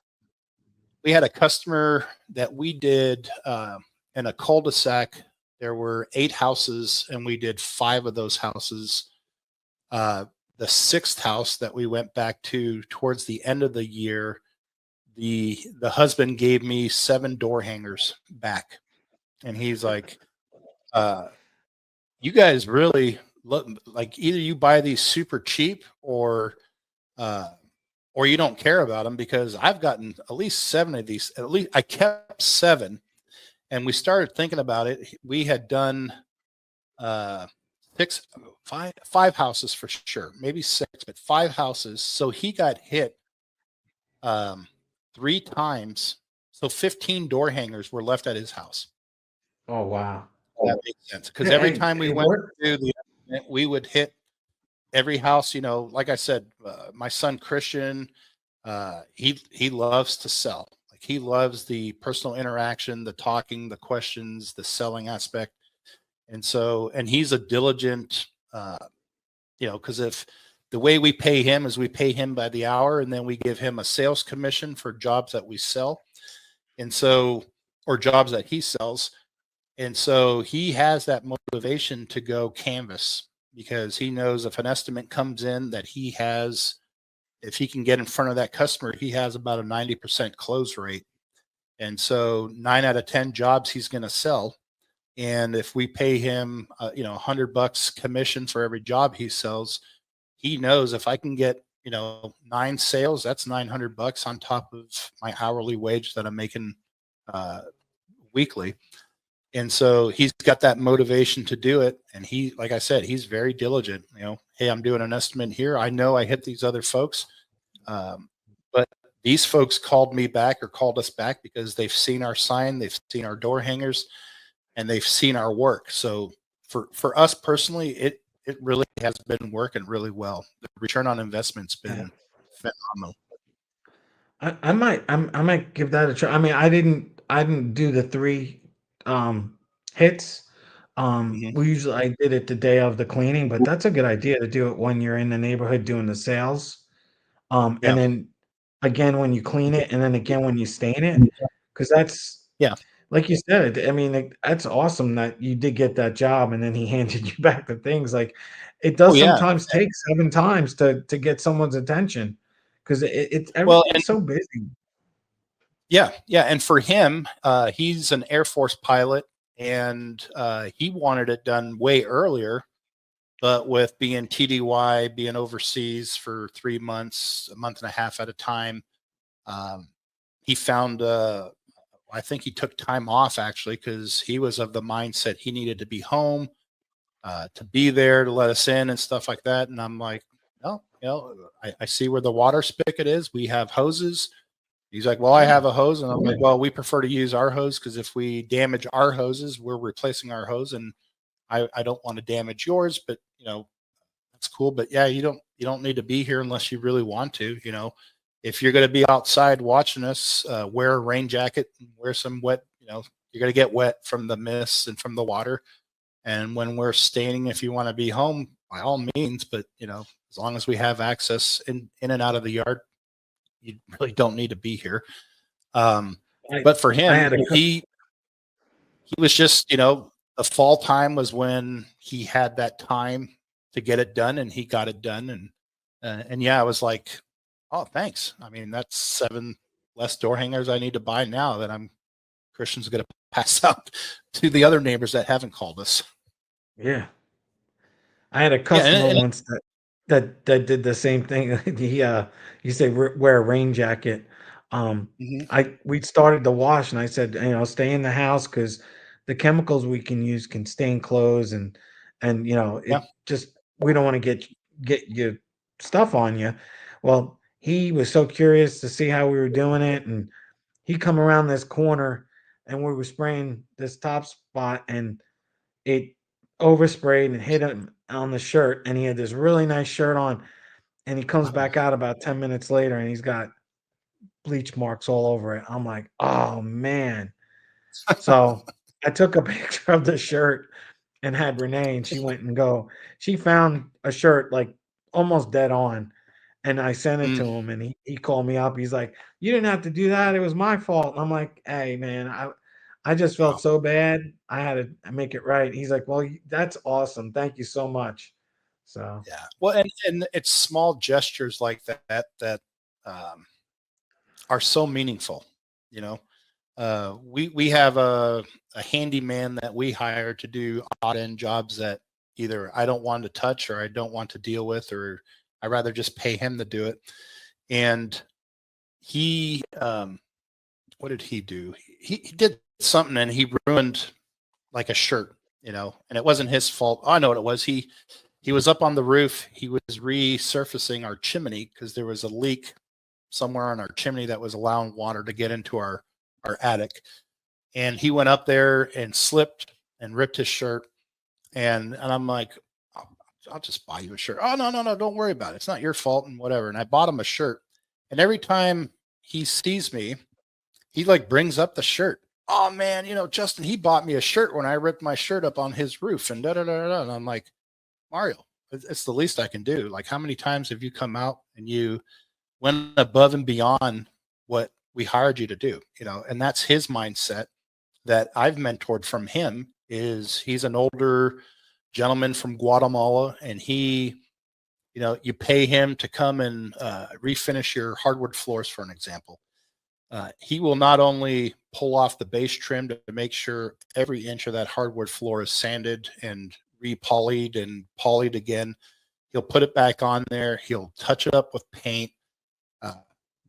A: We had a customer that we did in a cul-de-sac. There were 8 houses, and we did 5 of those houses. The sixth house that we went back to towards the end of the year, the husband gave me 7 door hangers back, and he's like, uh, "You guys really look like either you buy these super cheap uh, or you don't care about them because I've gotten at least 7 of these. At least I kept 7." And we started thinking about it. We had done uh, six, five houses for sure, maybe 6, but 5 houses. So he got hit um, 3 times. So 15 door hangers were left at his house.
B: oh wow.
A: That makes sense because
B: Yeah,
A: every
B: hey,
A: time we
B: it
A: went
B: worked.
A: to the event, we would hit every house. Like I said, my son Christian, he loves to sell. Like he loves the personal interaction, the talking, the questions, the selling aspect. And he's a diligent, because if the way we pay him is we pay him by the hour and then we give him a sales commission for jobs that we sell. And so, or jobs that he sells. And so he has that motivation to go canvas because he knows if an estimate comes in that if he can get in front of that customer, he has about a 90% close rate. And so 9 out of 10 jobs he's going to sell. And if we pay him, $100 commission for every job he sells, he knows if I can get, 9 sales, that's $900 on top of my hourly wage that I'm making uh, weekly. And so he's got that motivation to do it. And like I said, he's very diligent. Hey, I'm doing an estimate here. I know I hit these other folks, but these folks called me back or called us back because they've seen our sign, they've seen our door hangers, and they've seen our work. So for us personally, it really has been working really well. The return on investment's
B: Yeah.
A: been phenomenal.
B: I might give that a try. I mean, I didn't do the 3 um hits.
A: Mhm.
B: We usually I did it the day of the cleaning, but that's a good idea to do it when you're in the neighborhood doing the sales. And
A: Yeah.
B: then again when you clean it and then again when you stain it, because that's
A: Yeah.
B: like you said, I mean, like, that's awesome that you did get that job and then he handed you back the things, like, it
A: Oh
B: does
A: yeah.
B: sometimes take 7 times to get someone's attention 'cause it's
A: Well, and
B: everything's so busy.
A: yeah, yeah. And for him, he's an Air Force pilot and he wanted it done way earlier. But with being TDY, being overseas for 3 months, a month and a half at a time, um, he found I think he took time off actually because he was of the mindset he needed to be home, to be there to let us in and stuff like that. And I'm like, no, I see where the water spigot is. We have hoses. He's like, well, I
B: Yeah.
A: have a hose. And I'm like, well, we prefer to use our hose because if we damage our hoses, we're replacing our hose. And I don't want to damage yours, but that's cool. But yeah, you don't need to be here unless you really want to. If you're going to be outside watching us, wear a rain jacket, and wear some wet. You're going to get wet from the mist and from the water. And when we're staining, if you want to be home, by all means. But as long as we have access in and out of the yard, you really don't need to be here. Um,
B: I
A: But for
B: I
A: him,
B: had a
A: he was just, the fall time was when he had that time to get it done, and he got it done. And yeah, I was like, oh, thanks. I mean, that's 7 less door hangers I need to buy now that I'm Christian's going to pass out to the other neighbors that haven't called us.
B: yeah. I had a
A: Yeah.
B: customer once that did the same thing. He said wear a rain jacket.
A: Mhm.
B: I we started the wash, and I said, stay in the house because the chemicals we can use can stain clothes, and
A: Yeah.
B: it just we don't want to get your stuff on you. Well, he was so curious to see how we were doing it, and he come around this corner, and we were spraying this top spot, and it oversprayed and hit him on the shirt, and he had this really nice shirt on, and he comes
A: Oh,
B: back out about 10 minutes later, and he's got bleach marks all over it. I'm like, "Oh, man." So, I took a picture of the shirt and had Renee, and she found a shirt, like, almost dead on, and I sent it to
A: mm,
B: him, and he called me up. He's like, "You didn't have to do that. It was my fault." And I'm like, "Hey, man, I just felt
A: wow.
B: so bad. I had to make it right." He's like, "Well, that's awesome. Thank you so much." So,
A: Yeah. Well, and it's small gestures like that um, are so meaningful. You know, we have a handyman that we hire to do odd end jobs that either I don't want to touch or I don't want to deal with, or I rather just pay him to do it. And he, what did he do? He did something and he ruined like a shirt, and it wasn't his fault. Oh, I know what it was. He was up on the roof. He was resurfacing our chimney because there was a leak somewhere on our chimney that was allowing water to get into our attic. And he went up there and slipped and ripped his shirt. And I'm like, I'll just buy you a shirt. Oh, no, no, no, don't worry about it. It's not your fault and whatever. And I bought him a shirt. And every time he sees me, he like brings up the shirt. Oh man, Justin, he bought me a shirt when I ripped my shirt up on his roof and da da da da. And I'm like, Mario, it's the least I can do. Like, how many times have you come out and you went above and beyond what we hired you to do? And that's his mindset that I've mentored from him. Is he's an older gentleman from Guatemala, and you pay him to come and refinish your hardwood floors, for an example. He will not only pull off the base trim to make sure every inch of that hardwood floor is sanded and repolyed and polyed again. He'll put it back on there. He'll touch it up with paint. Uh,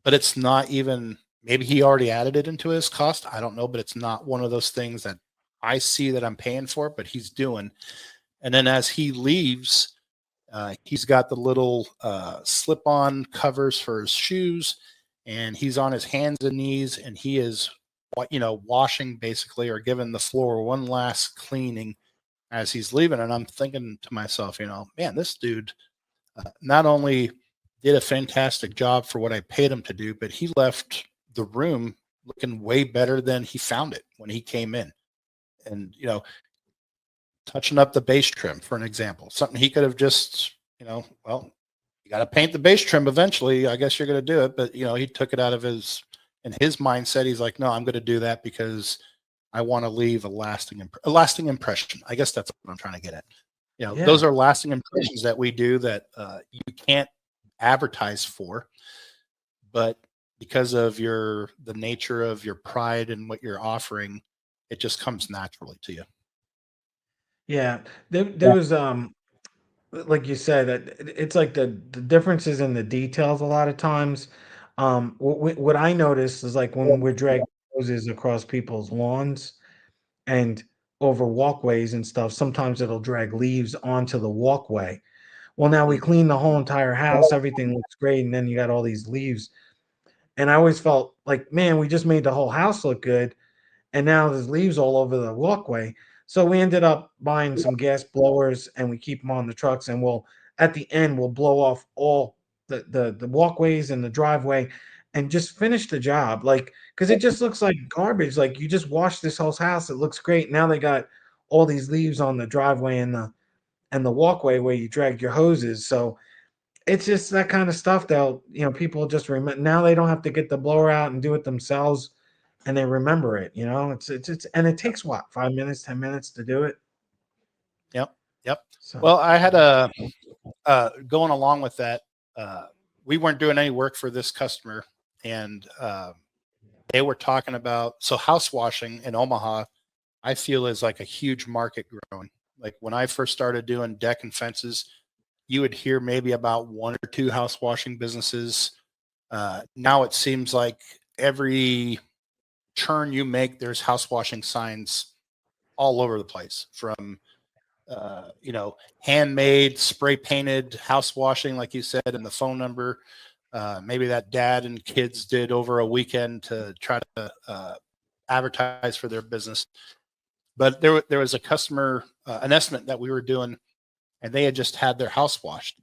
A: but it's not even, maybe he already added it into his cost. I don't know, but it's not one of those things that I see that I'm paying for, but he's doing. And then as he leaves, he's got the little slip on covers for his shoes, and he's on his hands and knees, and he is, washing basically or giving the floor one last cleaning as he's leaving. And I'm thinking to myself, man, this dude not only did a fantastic job for what I paid him to do, but he left the room looking way better than he found it when he came in. And, touching up the base trim, for an example, something he could have just, well, you got to paint the base trim eventually. I guess you're going to do it. But, he took it out of in his mindset. He's like, no, I'm going to do that because I want to leave a lasting impression. I guess that's what I'm trying to get at. Those
B: yeah.
A: are lasting impressions that we do that you can't advertise for, but because of the nature of your pride and what you're offering, it just comes naturally to you.
B: Yeah. There was like you said, that it's like the differences in the details a lot of times. What I noticed is like when we're dragging hoses across people's lawns and over walkways and stuff, sometimes it'll drag leaves onto the walkway. Well, now we
A: Mhm.
B: clean the whole entire house, everything looks great, and then you got all these leaves. And I always felt like, man, we just made the whole house look good, and now there's leaves all over the walkway. So we ended up buying some gas blowers, and we keep them on the trucks, and we'll at the end we'll blow off all the walkways and the driveway and just finish the job. Like, because it just looks like garbage. Like you just washed this whole house, it looks great. Now they got all these leaves on the driveway and the walkway where you drag your hoses. So it's just that kind of stuff that people just remember. Now they don't have to get the blower out and do it themselves, and they remember it. You know, it's and it takes what, 5 minutes, 10 minutes to do it.
A: Yep. Yep.
B: So
A: Well, I had going along with that. Uh, we weren't doing any work for this customer, and they were talking about house washing in Omaha. I feel is like a huge market growing. Like when I first started doing deck and fences, you would hear maybe about one or two house washing businesses. Now it seems like every turn you make, there's house washing signs all over the place, from handmade, spray painted house washing, like you said, and the phone number. Maybe that dad and kids did over a weekend to try to advertise for their business. But there was a customer, an estimate that we were doing, and they had just had their house washed,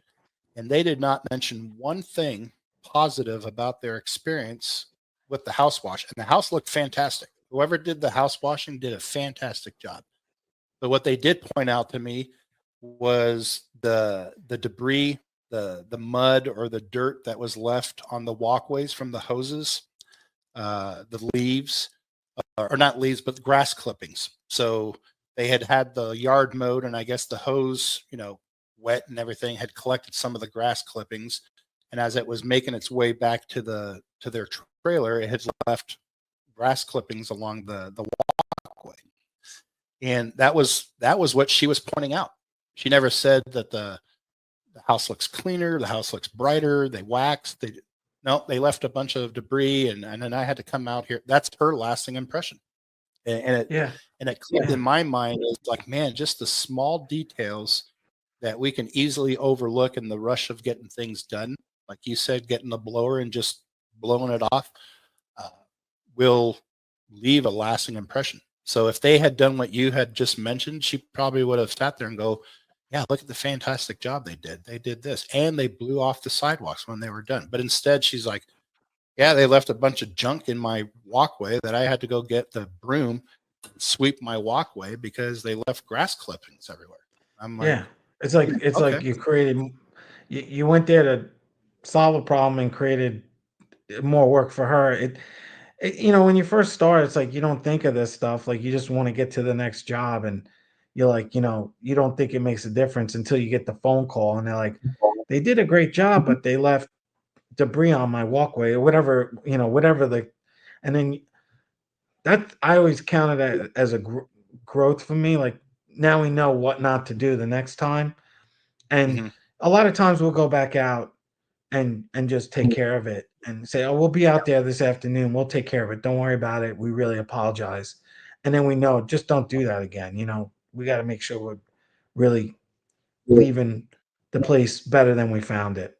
A: and they did not mention one thing positive about their experience with the house wash. And the house looked fantastic. Whoever did the house washing did a fantastic job. But what they did point out to me was the debris, the mud or the dirt that was left on the walkways from the hoses, the leaves, or not leaves, but grass clippings. So they had the yard mowed, and I guess the hose, wet and everything, had collected some of the grass clippings. And as it was making its way back to their trailer, it had left grass clippings along the walkway. And that was what she was pointing out. She never said that the house looks cleaner, the house looks brighter, they waxed. They left a bunch of debris, and then I had to come out here. That's her lasting impression. And
B: yeah,
A: it clicked in my mind as like, man, just the small details that we can easily overlook in the rush of getting things done. Like you said, getting the blower and just blowing it off uh, will leave a lasting impression. So if they had done what you had just mentioned, she probably would have sat there and go, yeah, look at the fantastic job they did. They did this, and they blew off the sidewalks when they were done. But instead, she's like, yeah, they left a bunch of junk in my walkway that I had to go get the broom and sweep my walkway because they left grass clippings everywhere. I'm like,
B: yeah. It's like
A: okay.
B: you created, you went there to solve a problem and created more work for her. When you first start, it's like you don't think of this stuff. Like you just want to get to the next job, and you're like, you don't think it makes a difference until you get the phone call, and they're like, they did a great job, but they left debris on my walkway or whatever, whatever and then that I always counted that as a growth for me. Like now we know what not to do the next time, and
A: Hmm.
B: a lot of times we'll go back out and just take care of it and say, "Oh, we'll be out there this afternoon. We'll take care of it. Don't worry about it. We really apologize." And then we know, just don't do that again. We got to make sure we're really leaving the place better than we found it.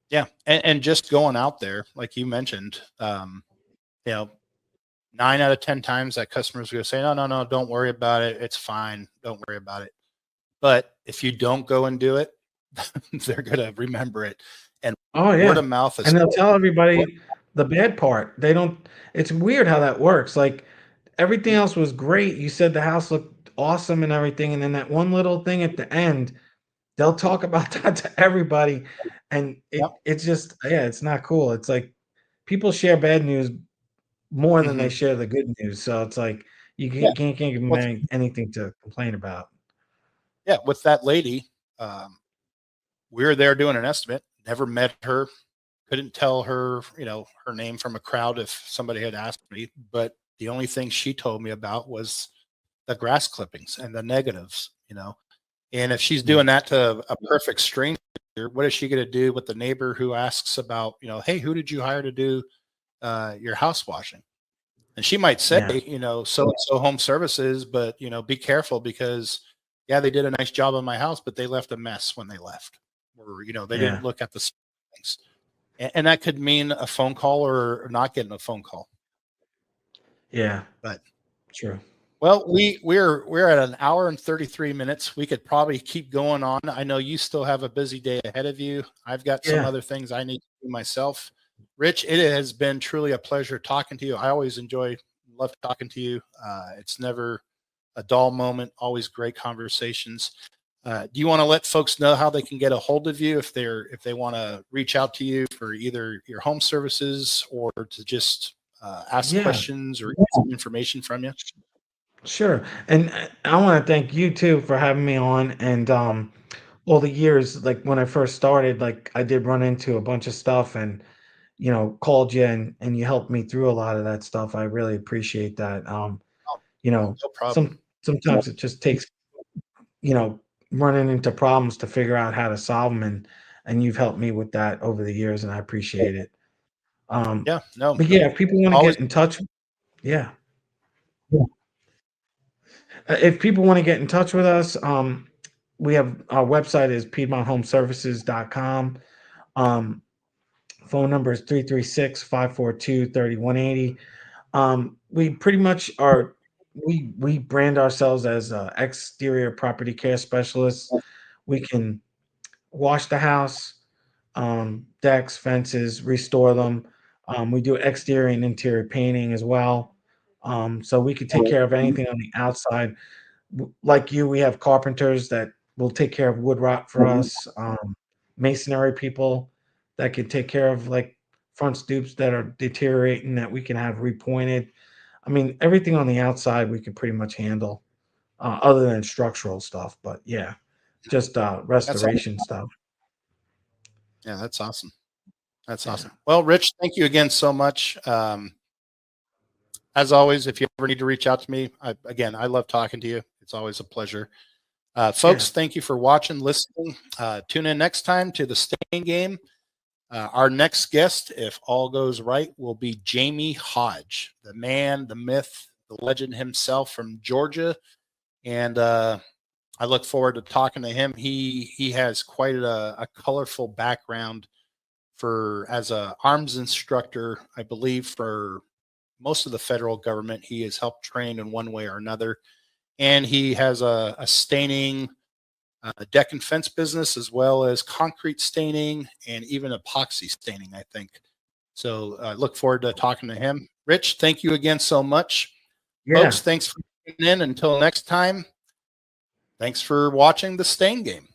A: Yeah. And just going out there, like you mentioned, you know, 9 out of 10 times that customers are going to say, no, no, no, don't worry about it. It's fine. Don't worry about it. But if you don't go and do it, they're going to remember it. And
B: Oh
A: word
B: yeah,
A: of mouth is
B: and they'll tell
A: word.
B: everybody the bad part. They don't. It's weird how that works. Like everything else was great. You said the house looked awesome and everything, and then that one little thing at the end, they'll talk about that to everybody, and
A: Yep.
B: it's just, yeah, it's not cool. It's like people share bad news more than they
A: Hmm.
B: share the good news. So it's like you
A: Yeah.
B: can't give them
A: Well,
B: anything to complain about.
A: yeah. With that lady, um, we were there doing an estimate, never met her, couldn't tell her, her name from a crowd if somebody had asked me. But the only thing she told me about was the grass clippings and the negatives. And if she's
B: Yeah,
A: doing that to a perfect stranger, what is she going to do with the neighbor who asks about, hey, who did you hire to do your house washing? And she might say,
B: yeah,
A: so and so home services, but be careful because yeah, they did a nice job on my house, but they left a mess when they left, or they didn't
B: yeah,
A: look at the things, and that could mean a phone call or not getting a phone call.
B: yeah.
A: But
B: True.
A: well, we're at an hour and 33 minutes. We could probably keep going on. I know you still have a busy day ahead of you. I've got some
B: Yeah.
A: other things I need to do myself. Rich, it has been truly a pleasure talking to you. I always love talking to you. It's never a dull moment, always great conversations. Do you want to let folks know how they can get a hold of you if they want to reach out to you for either your home services or to just ask
B: Yeah,
A: questions or get some information from you.
B: sure. And I want to thank you too for having me on. And all the years, like when I first started, like I did run into a bunch of stuff, and called you, and you helped me through a lot of that stuff. I really appreciate that.
A: Oh,
B: You know,
A: no problem.
B: sometimes it just takes you know running into problems to figure out how to solve them, and you've helped me with that over the years, and I appreciate it. Um,
A: Yeah, no,
B: but yeah, if people want to
A: always.
B: get in touch, yeah, if people want to get in touch with us, we have our website is piedmonthomeservices.com. Um, phone number is 336-542-3180. We pretty much are we brand ourselves as exterior property care specialists. We can wash the house, decks, fences, restore them. We do exterior and interior painting as well. So we could take care of anything on the outside. Like you, we have carpenters that will take care of wood rot for us. Masonry people that can take care of like front stoops that are deteriorating that we can have repointed. I mean, everything on the outside we can pretty much handle, other than structural stuff. But yeah, just
A: That's awesome.
B: restoration stuff.
A: Yeah, that's awesome. That's
B: Yeah,
A: awesome. Well, Rich, thank you again so much. As always, if you ever need to reach out to me, I love talking to you. It's always a pleasure.
B: yeah,
A: Folks, thank you for watching, listening. Tune in next time to the Stain Game. Our next guest, if all goes right, will be Jamie Hodge, the man, the myth, the legend himself from Georgia. And I look forward to talking to him. He has quite a colorful background for as a arms instructor, I believe, for most of the federal government. He has helped train in one way or another, and he has a staining, deck and fence business, as well as concrete staining and even epoxy staining, I think. So I look forward to talking to him. Rich, thank you again so much.
B: yeah.
A: Folks, thanks for tuning in. Until next time, thanks for watching the Stain Game.